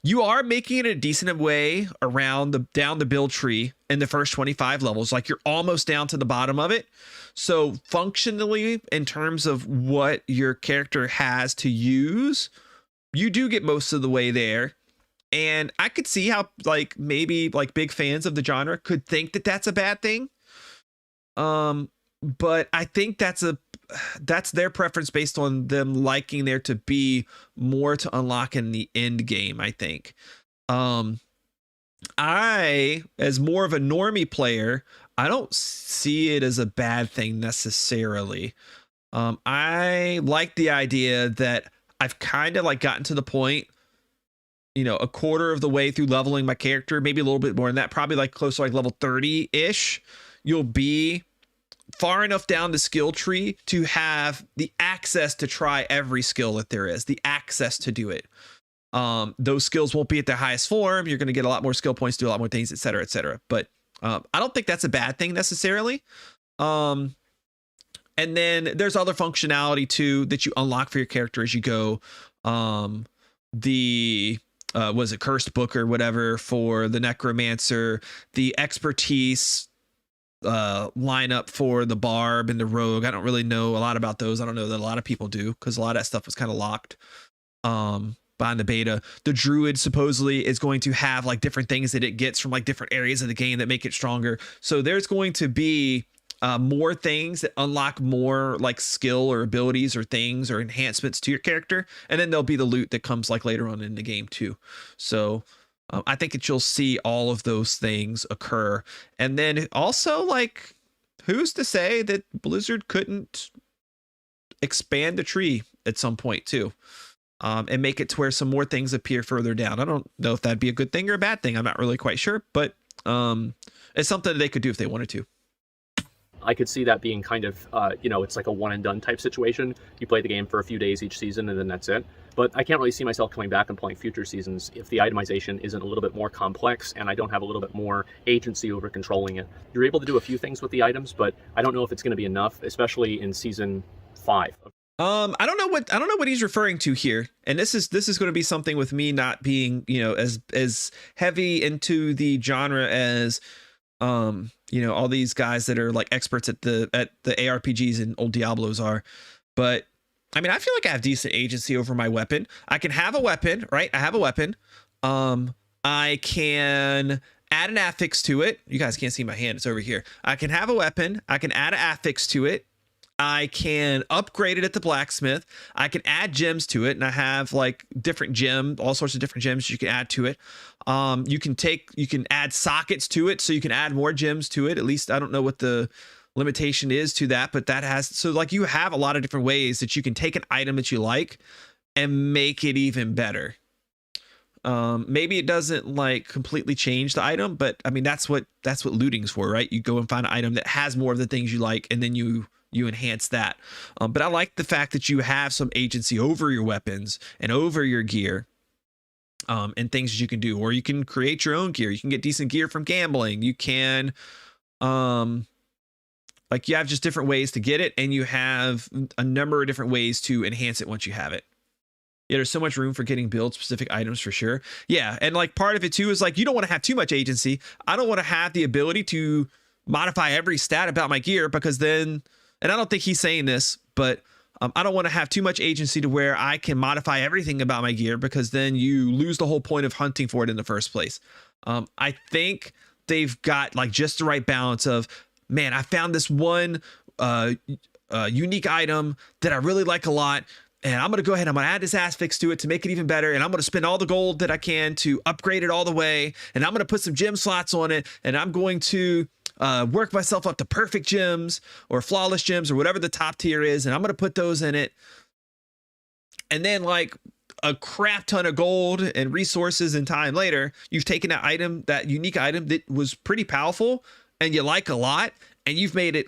You are making it a decent way around down the build tree in the first 25 levels. Like you're almost down to the bottom of it. So functionally, in terms of what your character has to use, you do get most of the way there. And I could see how like maybe like big fans of the genre could think that that's a bad thing. But I think that's their preference based on them liking there to be more to unlock in the end game, I think. I, as more of a normie player, I don't see it as a bad thing necessarily. I like the idea that I've kind of like gotten to the point, you know, a quarter of the way through leveling my character, maybe a little bit more than that, probably like close to like level 30-ish. You'll be far enough down the skill tree to have the access to try every skill that there is, the access to do it. Those skills won't be at their highest form. You're going to get a lot more skill points, do a lot more things, etc., etc. But I don't think that's a bad thing necessarily. And then there's other functionality too that you unlock for your character as you go. Was it Cursed Book or whatever for the Necromancer, the expertise lineup for the Barb and the Rogue. I don't really know a lot about those. I don't know that a lot of people do, because a lot of that stuff was kind of locked behind the beta. The Druid supposedly is going to have like different things that it gets from like different areas of the game that make it stronger. So there's going to be more things that unlock more like skill or abilities or things or enhancements to your character. And then there'll be the loot that comes like later on in the game too. So I think that you'll see all of those things occur. And then also, like, who's to say that Blizzard couldn't expand the tree at some point too, and make it to where some more things appear further down. I don't know if that'd be a good thing or a bad thing. I'm not really quite sure, but it's something that they could do if they wanted to. I could see that being kind of, it's like a one and done type situation. You play the game for a few days each season and then that's it. But I can't really see myself coming back and playing future seasons if the itemization isn't a little bit more complex and I don't have a little bit more agency over controlling it. You're able to do a few things with the items, but I don't know if it's going to be enough, especially in season 5. I don't know what he's referring to here. And this is going to be something with me not being, as heavy into the genre as all these guys that are like experts at the ARPGs and old Diablos are. But I mean, I feel like I have decent agency over my weapon. I can have a weapon, right? I have a weapon. I can add an affix to it. You guys can't see my hand. It's over here. I can have a weapon. I can add an affix to it. I can upgrade it at the blacksmith. I can add gems to it, and I have like all sorts of different gems you can add to it. You can add sockets to it, so you can add more gems to it. At least I don't know what the limitation is to that, but so like you have a lot of different ways that you can take an item that you like and make it even better. Maybe it doesn't like completely change the item, but I mean that's what looting's for, right? You go and find an item that has more of the things you like, and then you enhance that. But I like the fact that you have some agency over your weapons and over your gear, and things that you can do, or you can create your own gear. You can get decent gear from gambling. You can, like you have just different ways to get it, and you have a number of different ways to enhance it once you have it. Yeah, there's so much room for getting build specific items for sure. Yeah, and like part of it too is like you don't want to have too much agency. I don't want to have the ability to modify every stat about my gear, because then, and I don't think he's saying this, but I don't want to have too much agency to where I can modify everything about my gear, because then you lose the whole point of hunting for it in the first place. I think they've got like just the right balance of, man, I found this one unique item that I really like a lot, and I'm going to go ahead, I'm going to add this aspects to it to make it even better, and I'm going to spend all the gold that I can to upgrade it all the way, and I'm going to put some gem slots on it, and I'm going to work myself up to perfect gems or flawless gems or whatever the top tier is, and I'm going to put those in it. And then like a crap ton of gold and resources and time later, you've taken that item, that unique item that was pretty powerful and you like a lot, and you've made it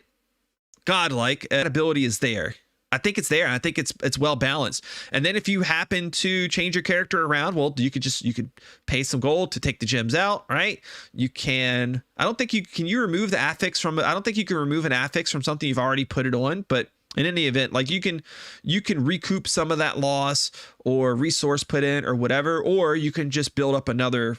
godlike. That ability is there. I think it's there. I think it's well balanced. And then if you happen to change your character around, well, you could pay some gold to take the gems out, right? You can. I don't think you remove the affix from. I don't think you can remove an affix from something you've already put it on. But in any event, like you can recoup some of that loss or resource put in or whatever, or you can just build up another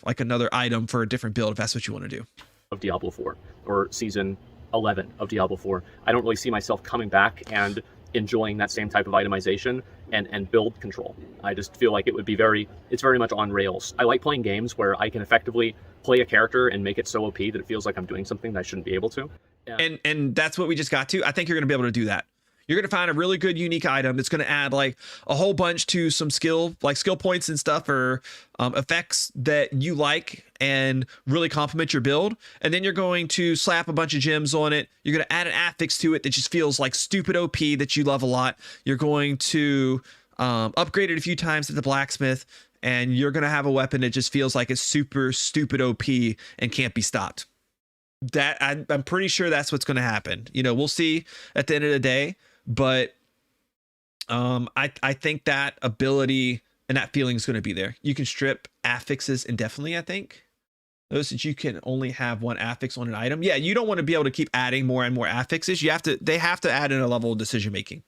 item for a different build if that's what you want to do. Of Diablo 4 or season 11 of Diablo 4, I don't really see myself coming back and enjoying that same type of itemization and build control. I just feel like it's very much on rails. I like playing games where I can effectively play a character and make it so OP that it feels like I'm doing something that I shouldn't be able to. And that's what we just got to. I think you're going to be able to do that. You're going to find a really good unique item that's going to add like a whole bunch to some skill points and stuff, or effects that you like and really complement your build. And then you're going to slap a bunch of gems on it. You're going to add an affix to it that just feels like stupid OP that you love a lot. You're going to upgrade it a few times at the blacksmith, and you're going to have a weapon that just feels like it's super stupid OP and can't be stopped. That I'm pretty sure that's what's going to happen. You know, we'll see at the end of the day. But I think that ability and that feeling is going to be there. You can strip affixes indefinitely, I think. Notice that you can only have one affix on an item. Yeah, you don't want to be able to keep adding more and more affixes. They have to add in a level of decision making.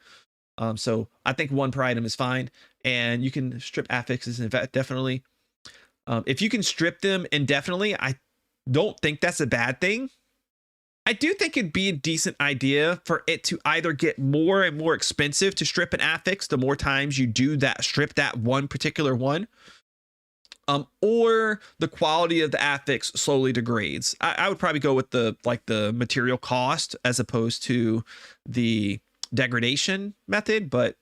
So I think one per item is fine. And you can strip affixes definitely. If you can strip them indefinitely, I don't think that's a bad thing. I do think it'd be a decent idea for it to either get more and more expensive to strip an affix the more times you do that, strip that one particular one, or the quality of the affix slowly degrades. I would probably go with the material cost as opposed to the degradation method, but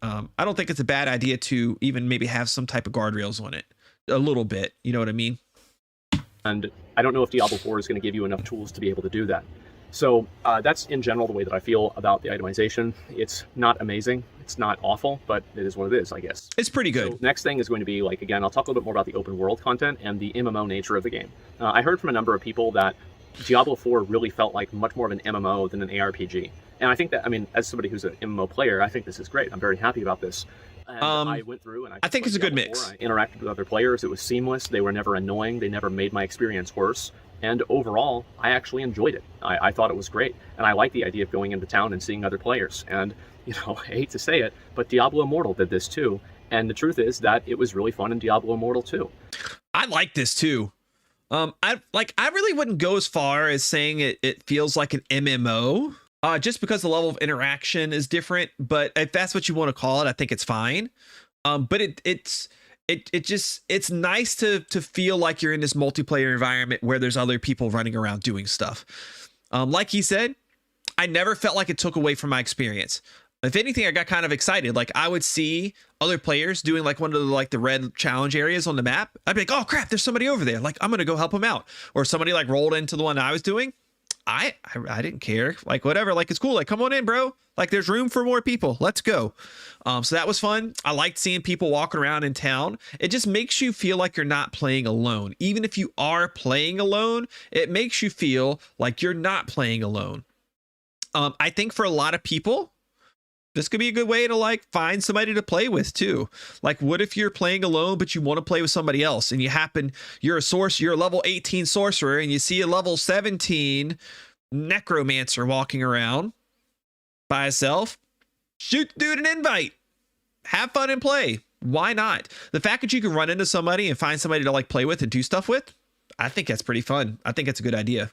I don't think it's a bad idea to even maybe have some type of guardrails on it a little bit. You know what I mean? And I don't know if Diablo 4 is going to give you enough tools to be able to do that. So that's in general the way that I feel about the itemization. It's not amazing. It's not awful, but it is what it is, I guess. It's pretty good. So next thing is going to be, like, again, I'll talk a little bit more about the open world content and the MMO nature of the game. I heard from a number of people that Diablo 4 really felt like much more of an MMO than an ARPG. And I think that, I mean, as somebody who's an MMO player, I think this is great. I'm very happy about this. And I went through and I think it's a good mix. I interacted with other players. It was seamless. They were never annoying. They never made my experience worse. And overall, I actually enjoyed it. I thought it was great. And I like the idea of going into town and seeing other players. And, you know, I hate to say it, but Diablo Immortal did this too. And the truth is that it was really fun in Diablo Immortal too. I like this too. I really wouldn't go as far as saying it feels like an MMO. Just because the level of interaction is different, but if that's what you want to call it, I think it's fine. But it's nice to feel like you're in this multiplayer environment where there's other people running around doing stuff. Like he said, I never felt like it took away from my experience. If anything, I got kind of excited. Like I would see other players doing like one of the red challenge areas on the map. I'd be like, oh crap, there's somebody over there. Like I'm gonna go help them out. Or somebody like rolled into the one I was doing. I didn't care. Like whatever. Like it's cool. Like come on in, bro. Like there's room for more people. Let's go. So that was fun. I liked seeing people walking around in town. It just makes you feel like you're not playing alone. Even if you are playing alone, it makes you feel like you're not playing alone. I think for a lot of people, this could be a good way to like find somebody to play with too. Like what if you're playing alone, but you want to play with somebody else and you're a level 18 sorcerer and you see a level 17 necromancer walking around by himself, shoot the dude an invite, have fun and play. Why not? The fact that you can run into somebody and find somebody to like play with and do stuff with, I think that's pretty fun. I think it's a good idea.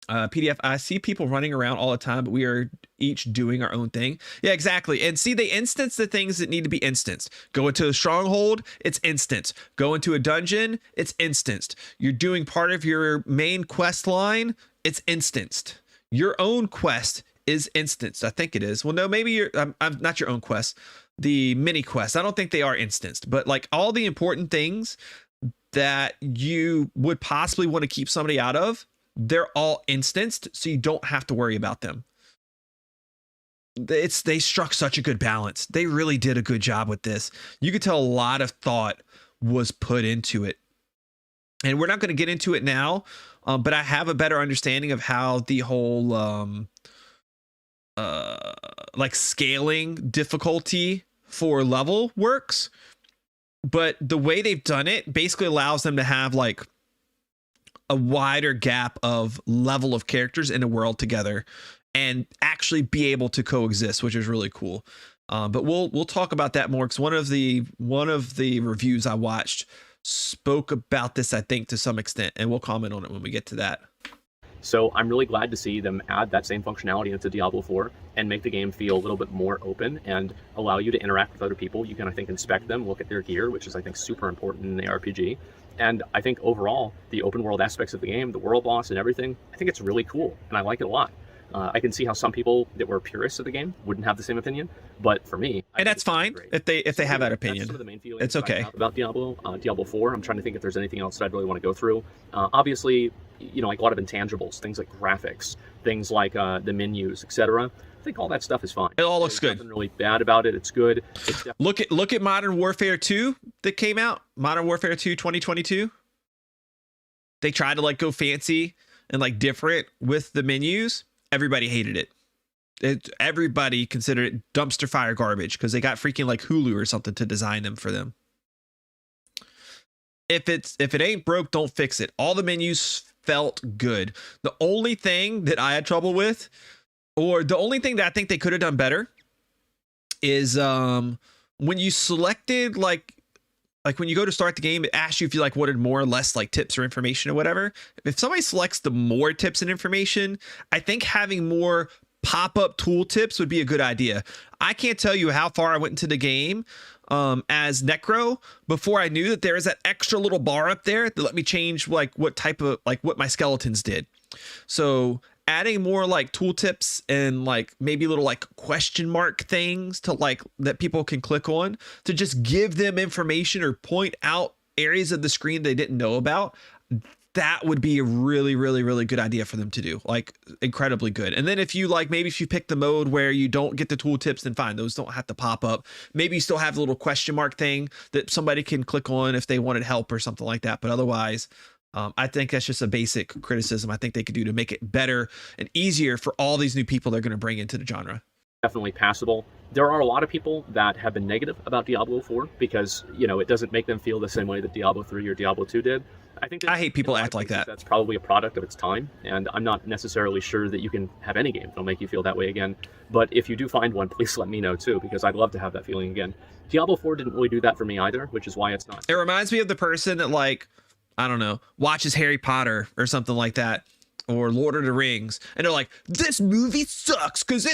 PDF, I see people running around all the time, but we are each doing our own thing. Yeah, exactly. And see, they instance the things that need to be instanced. Go into a stronghold, it's instanced. Go into a dungeon, it's instanced. You're doing part of your main quest line, it's instanced. Your own quest is instanced. I think it is. Well, no, maybe I'm not your own quest. The mini quests. I don't think they are instanced, but like all the important things that you would possibly want to keep somebody out of, they're all instanced, so you don't have to worry about them. They struck such a good balance. They really did a good job with this. You could tell a lot of thought was put into it. And we're not going to get into it now, but I have a better understanding of how the whole like scaling difficulty for level works. But the way they've done it basically allows them to have like a wider gap of level of characters in a world together and actually be able to coexist, which is really cool. But we'll talk about that more, because one of the reviews I watched spoke about this, I think, to some extent, and we'll comment on it when we get to that. So I'm really glad to see them add that same functionality into Diablo 4 and make the game feel a little bit more open and allow you to interact with other people. You can, I think, inspect them, look at their gear, which is, I think, super important in the RPG. And I think overall, the open world aspects of the game, the world boss and everything, I think it's really cool, and I like it a lot. I can see how some people that were purists of the game wouldn't have the same opinion, but for me, and that's fine if they have that opinion. That's some of the main feelings it's okay about Diablo 4. I'm trying to think if there's anything else that I'd really want to go through. Obviously, you know, like a lot of intangibles, things like graphics, things like the menus, etc. I think all that stuff is fine. It all looks good. Nothing really bad about it. It's good. Look at Modern Warfare 2 that came out. Modern Warfare 2 2022. They tried to like go fancy and like different with the menus. Everybody hated it. Everybody considered it dumpster fire garbage because they got freaking like Hulu or something to design them for them. If it ain't broke, don't fix it. All the menus felt good. The only thing that I had trouble with, or the only thing that I think they could have done better, is when you selected like when you go to start the game, it asks you if you like wanted more or less like tips or information or whatever. If somebody selects the more tips and information, I think having more pop-up tool tips would be a good idea. I can't tell you how far I went into the game as Necro before I knew that there is that extra little bar up there that let me change like what my skeletons did. So adding more like tooltips and like maybe little like question mark things to like that people can click on to just give them information or point out areas of the screen they didn't know about. That would be a really, really, really good idea for them to do, like incredibly good. And then if you like, maybe if you pick the mode where you don't get the tooltips, then fine, those don't have to pop up. Maybe you still have a little question mark thing that somebody can click on if they wanted help or something like that. But otherwise, I think that's just a basic criticism I think they could do to make it better and easier for all these new people they're going to bring into the genre. Definitely passable. There are a lot of people that have been negative about Diablo 4 because, you know, it doesn't make them feel the same way that Diablo 3 or Diablo 2 did. I hate people act like that. That's probably a product of its time, and I'm not necessarily sure that you can have any game that'll make you feel that way again. But if you do find one, please let me know too, because I'd love to have that feeling again. Diablo 4 didn't really do that for me either, which is why it's not. It reminds me of the person that, like, I don't know, watches Harry Potter or something like that, or Lord of the Rings, and they're like, this movie sucks because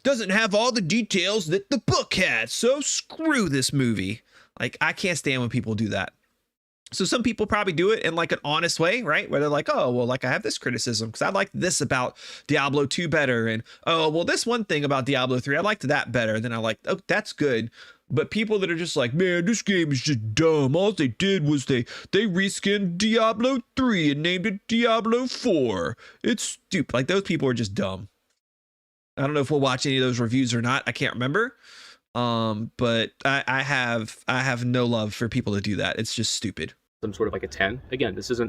doesn't have all the details that the book had, so screw this movie. Like, I can't stand when people do that. So some people probably do it in like an honest way, right? Where they're like, oh, well, like I have this criticism because I like this about Diablo 2 better. And oh, well, this one thing about Diablo 3, I liked that better. Then I like, oh, that's good. But people that are just like, man, this game is just dumb. All they did was they reskinned Diablo 3 and named it Diablo 4. It's stupid. Like those people are just dumb. I don't know if we'll watch any of those reviews or not. I can't remember. But I have no love for people to do that. It's just stupid. Some sort of like a 10. Again, this is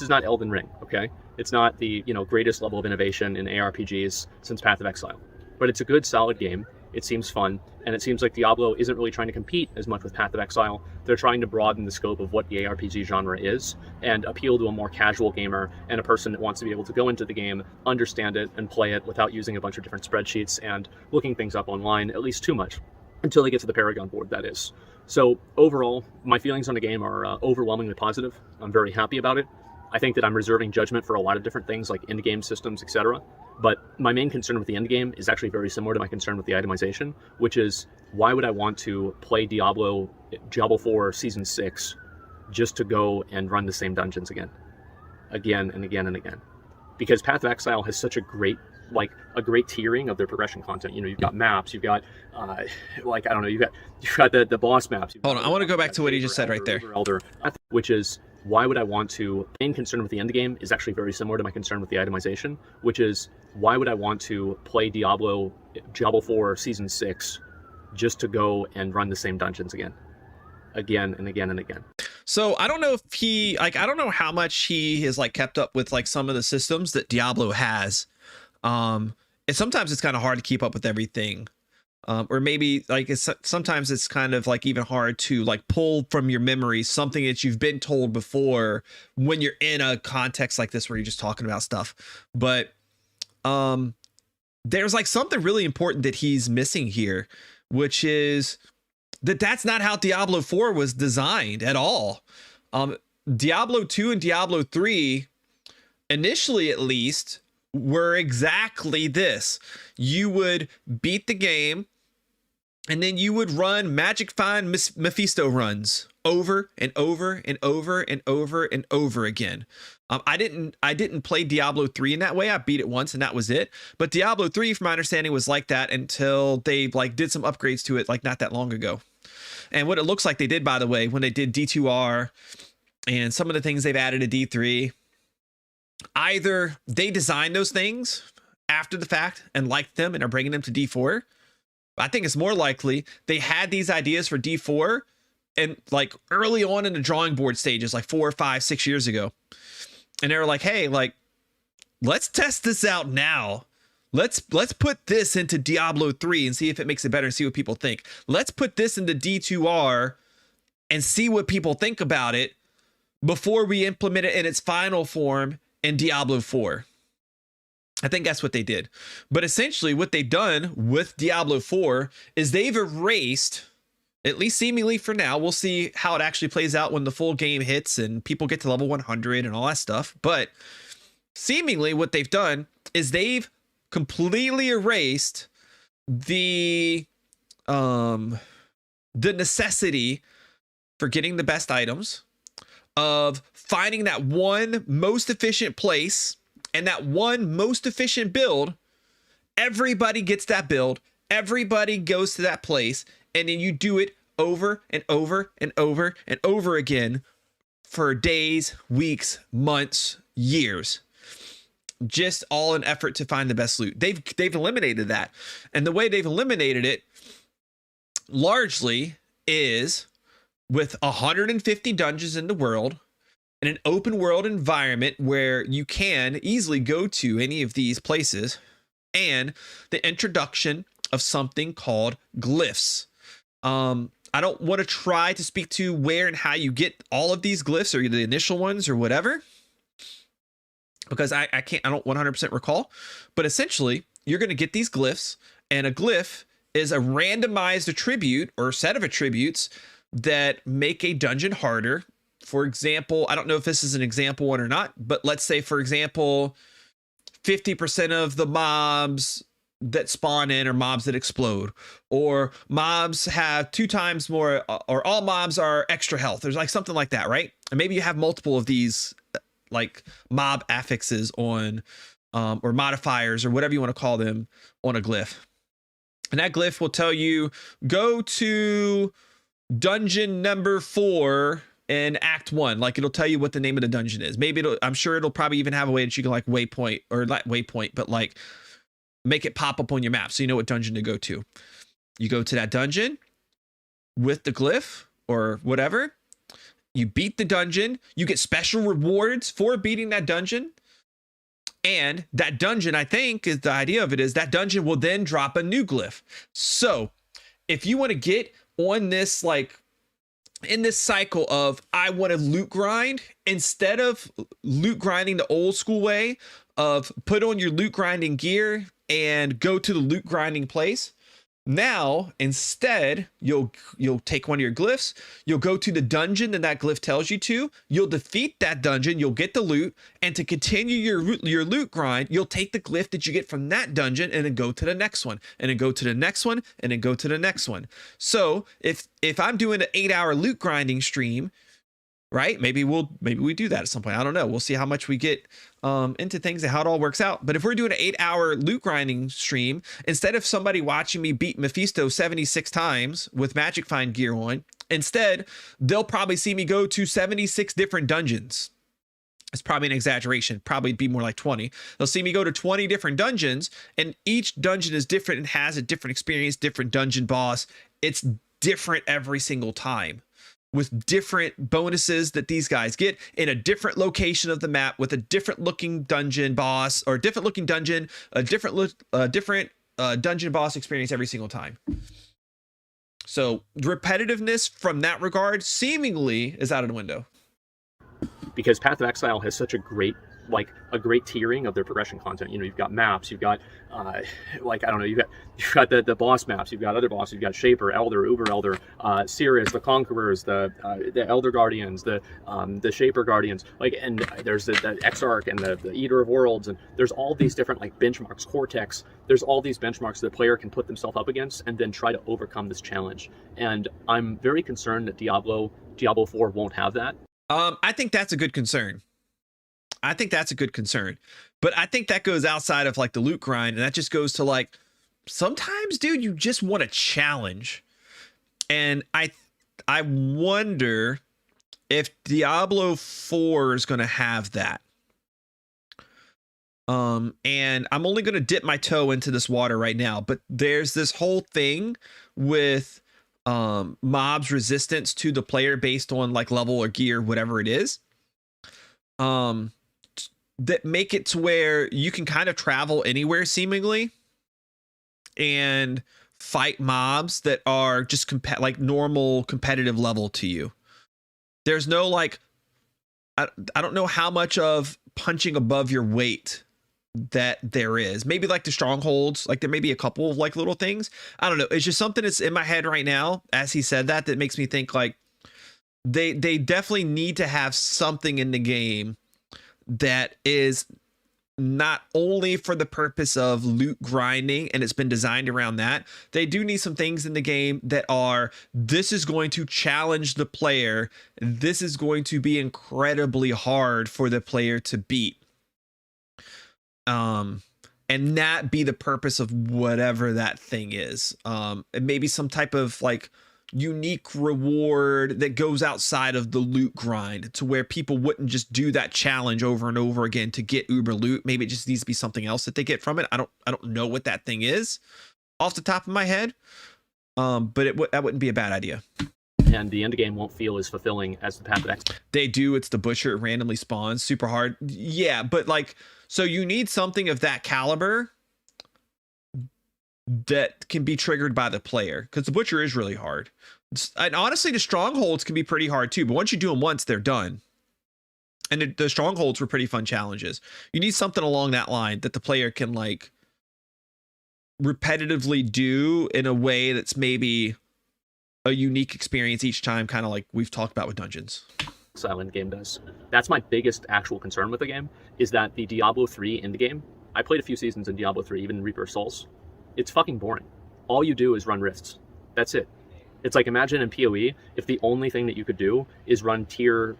not Elden Ring, okay? It's not the, greatest level of innovation in ARPGs since Path of Exile. But it's a good, solid game. It seems fun, and it seems like Diablo isn't really trying to compete as much with Path of Exile. They're trying to broaden the scope of what the ARPG genre is and appeal to a more casual gamer and a person that wants to be able to go into the game, understand it, and play it without using a bunch of different spreadsheets and looking things up online, at least too much, until they get to the Paragon board, that is. So overall, my feelings on the game are overwhelmingly positive. I'm very happy about it. I think that I'm reserving judgment for a lot of different things like end-game systems, etc. But my main concern with the end game is actually very similar to my concern with the itemization, which is why would I want to play Diablo 4 Season 6 just to go and run the same dungeons again and again and again? Because Path of Exile has such a great tiering of their progression content. You've got maps, you've got you've got the boss maps. Hold on, I want to go back to what he just said right there. Elder, which is why would I want to? Main concern with the end game is actually very similar to my concern with the itemization, which is why would I want to play Diablo 4 Season 6 just to go and run the same dungeons again and again and again? So I don't know if I don't know how much he has kept up with some of the systems that Diablo has. And sometimes it's kind of hard to keep up with everything. Or maybe sometimes it's kind of even hard to pull from your memory something that you've been told before when you're in a context like this where you're just talking about stuff. But there's something really important that he's missing here, which is that's not how Diablo 4 was designed at all. Diablo 2 and Diablo 3, initially at least, were exactly this. You would beat the game and then you would run Magic Find Mephisto runs over and over and over and over and over again. I didn't play Diablo 3 in that way. I beat it once and that was it. But Diablo 3, from my understanding, was like that until they did some upgrades to it not that long ago. And what it looks like they did, by the way, when they did D2R and some of the things they've added to D3, either they designed those things after the fact and liked them and are bringing them to D4. I think it's more likely they had these ideas for D4 and early on in the drawing board stages, 4, 5, 6 years ago. And they were like, hey, let's test this out now. Let's put this into Diablo 3 and see if it makes it better and see what people think. Let's put this into D2R and see what people think about it before we implement it in its final form in Diablo 4. I think that's what they did. But essentially what they've done with Diablo 4 is they've erased, at least seemingly for now, we'll see how it actually plays out when the full game hits and people get to level 100 and all that stuff. But seemingly what they've done is they've completely erased the necessity for getting the best items, of finding that one most efficient place and that one most efficient build. Everybody gets that build. Everybody goes to that place. And then you do it over and over and over and over again for days, weeks, months, years. Just all an effort to find the best loot. They've eliminated that. And the way they've eliminated it largely is with 150 dungeons in the world, in an open world environment where you can easily go to any of these places, and the introduction of something called glyphs. I don't want to try to speak to where and how you get all of these glyphs or the initial ones or whatever, because I don't 100% recall, but essentially you're going to get these glyphs, and a glyph is a randomized attribute or set of attributes that make a dungeon harder. For example, I don't know if this is an example one or not, but let's say, for example, 50% of the mobs that spawn in are mobs that explode, or mobs have 2 times more, or all mobs are extra health. There's like something like that, right? And maybe you have multiple of these like mob affixes on, or modifiers or whatever you want to call them on a glyph. And that glyph will tell you, go to dungeon number 4 in Act 1. Like, it'll tell you what the name of the dungeon is. Maybe I'm sure it'll probably even have a way that you can like waypoint, or not waypoint, but like make it pop up on your map so you know what dungeon to go to. You go to that dungeon with the glyph or whatever. You beat the dungeon. You get special rewards for beating that dungeon. And that dungeon, I think, is the idea of it is that dungeon will then drop a new glyph. So if you want to get on this, like in this cycle of, I want to loot grind, instead of loot grinding the old school way of put on your loot grinding gear and go to the loot grinding place, now instead you'll take one of your glyphs, you'll go to the dungeon that glyph tells you to, you'll defeat that dungeon, you'll get the loot, and to continue your loot grind, you'll take the glyph that you get from that dungeon and then go to the next one, and then go to the next one, and then go to the next one. So if I'm doing an 8-hour loot grinding stream, right? Maybe we do that at some point. I don't know. We'll see how much we get into things and how it all works out. But if we're doing an 8-hour loot grinding stream, instead of somebody watching me beat Mephisto 76 times with Magic Find gear on, instead, they'll probably see me go to 76 different dungeons. It's probably an exaggeration. Probably be more like 20. They'll see me go to 20 different dungeons, and each dungeon is different and has a different experience, different dungeon boss. It's different every single time, with different bonuses that these guys get in a different location of the map, with a different looking dungeon boss, or a different looking dungeon, a different dungeon boss experience every single time. So repetitiveness from that regard seemingly is out of the window. Because Path of Exile has such a great tiering of their progression content. You know, you've got maps, you've got like, I don't know, you've got the boss maps, you've got other bosses, you've got Shaper, Elder, Uber Elder, Sirius, the Conquerors, the Elder Guardians, the Shaper Guardians, like, and there's the Exarch and the Eater of Worlds, and there's all these different like benchmarks, Cortex. There's all these benchmarks that the player can put themselves up against and then try to overcome this challenge. And I'm very concerned that Diablo 4 won't have that. I think that's a good concern. But I think that goes outside of like the loot grind, and that just goes to like, sometimes, dude, you just want a challenge. And I wonder if Diablo 4 is going to have that. And I'm only going to dip my toe into this water right now, but there's this whole thing with mobs resistance to the player based on like level or gear, whatever it is, that make it to where you can kind of travel anywhere seemingly and fight mobs that are just like normal competitive level to you. There's no like, I don't know how much of punching above your weight that there is. Maybe like the strongholds, like there may be a couple of like little things. I don't know. It's just something that's in my head right now as he said that makes me think like they definitely need to have something in the game that is not only for the purpose of loot grinding and it's been designed around that. They do need some things in the game that are, this is going to challenge the player. This is going to be incredibly hard for the player to beat. And that be the purpose of whatever that thing is. Maybe some type of like unique reward that goes outside of the loot grind to where people wouldn't just do that challenge over and over again to get uber loot. Maybe it just needs to be something else that they get from it. I don't know what that thing is off the top of my head. But that wouldn't be a bad idea. And the end game won't feel as fulfilling as the Path of Exile. They do. It's the butcher. It randomly spawns super hard. Yeah, but like, so you need something of that caliber that can be triggered by the player, because the butcher is really hard. And honestly, the strongholds can be pretty hard too, but once you do them once, they're done. And the strongholds were pretty fun challenges. You need something along that line that the player can like repetitively do in a way that's maybe a unique experience each time, kind of like we've talked about with dungeons. Silent game does. That's my biggest actual concern with the game, is that the Diablo 3 in the game, I played a few seasons in Diablo 3, even Reaper of Souls. It's fucking boring. All you do is run rifts. That's it. It's like, imagine in PoE, if the only thing that you could do is run tier...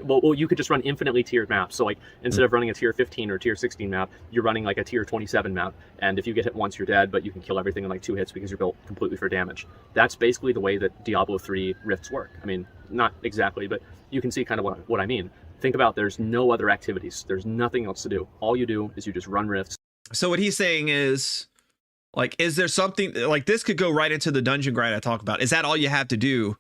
Well, you could just run infinitely tiered maps. So like, instead of running a tier 15 or tier 16 map, you're running like a tier 27 map. And if you get hit once, you're dead, but you can kill everything in like 2 hits because you're built completely for damage. That's basically the way that Diablo 3 rifts work. I mean, not exactly, but you can see kind of what I mean. Think about, there's no other activities. There's nothing else to do. All you do is you just run rifts. So what he's saying is, like, is there something like this could go right into the dungeon grind I talk about? Is that all you have to do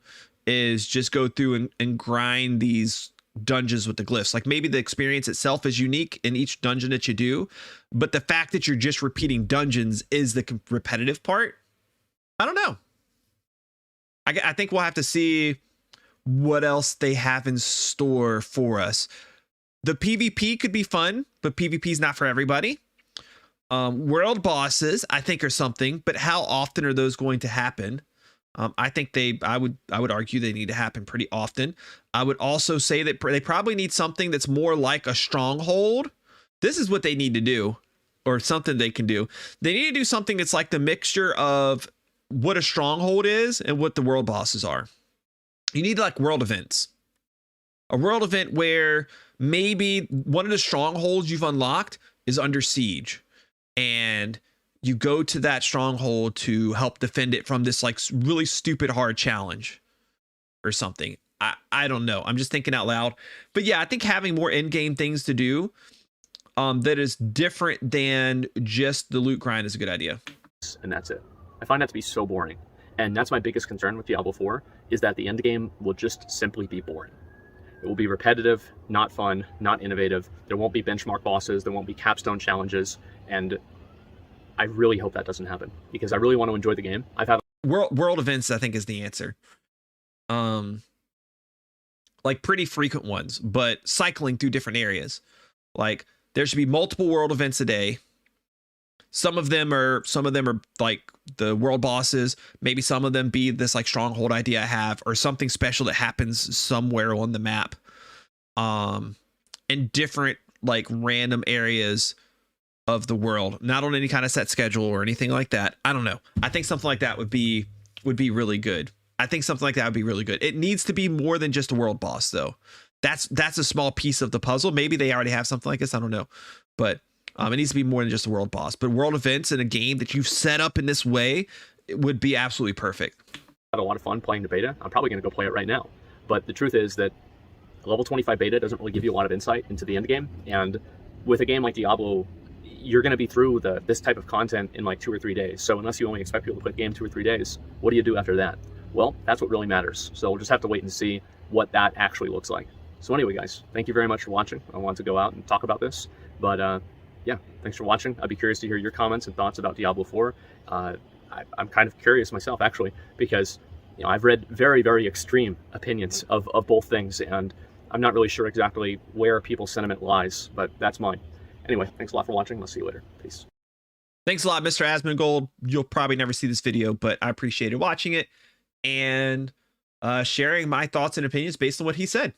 is just go through and grind these dungeons with the glyphs? Like, maybe the experience itself is unique in each dungeon that you do, but the fact that you're just repeating dungeons is the repetitive part. I don't know. I think we'll have to see what else they have in store for us. The PvP could be fun, but PvP is not for everybody. World bosses, I think, are something, but how often are those going to happen? I think I would argue they need to happen pretty often. I would also say that they probably need something that's more like a stronghold. This is what they need to do, or something they can do. They need to do something that's like the mixture of what a stronghold is and what the world bosses are. You need like world events. A world event where maybe one of the strongholds you've unlocked is under siege, and you go to that stronghold to help defend it from this like really stupid hard challenge or something. I don't know. I'm just thinking out loud. But yeah, I think having more in-game things to do that is different than just the loot grind is a good idea. And that's it. I find that to be so boring. And that's my biggest concern with Diablo 4, is that the end game will just simply be boring. It will be repetitive, not fun, not innovative. There won't be benchmark bosses. There won't be capstone challenges. And I really hope that doesn't happen, because I really want to enjoy the game. I've had world events, I think, is the answer. Like pretty frequent ones, but cycling through different areas. Like, there should be multiple world events a day. Some of them are like the world bosses. Maybe some of them be this like stronghold idea I have, or something special that happens somewhere on the map. In different like random areas of the world, not on any kind of set schedule or anything like that. I don't know. I think something like that would be really good. I think something like that would be really good. It needs to be more than just a world boss, though. That's a small piece of the puzzle. Maybe they already have something like this. I don't know, but it needs to be more than just a world boss. But world events in a game that you've set up in this way, it would be absolutely perfect. had a lot of fun playing the beta. I'm probably going to go play it right now. But the truth is that level 25 beta doesn't really give you a lot of insight into the end game. And with a game like Diablo, you're going to be through this type of content in like 2 or 3 days. So unless you only expect people to play the game 2 or 3 days, what do you do after that? Well, that's what really matters. So we'll just have to wait and see what that actually looks like. So anyway, guys, thank you very much for watching. I wanted to go out and talk about this. But yeah, thanks for watching. I'd be curious to hear your comments and thoughts about Diablo 4. I'm kind of curious myself, actually, because I've read very, very extreme opinions of both things, and I'm not really sure exactly where people's sentiment lies, but that's mine. Anyway, thanks a lot for watching. I'll see you later. Peace. Thanks a lot, Mr. ASMONGOLD. You'll probably never see this video, but I appreciated watching it and sharing my thoughts and opinions based on what he said.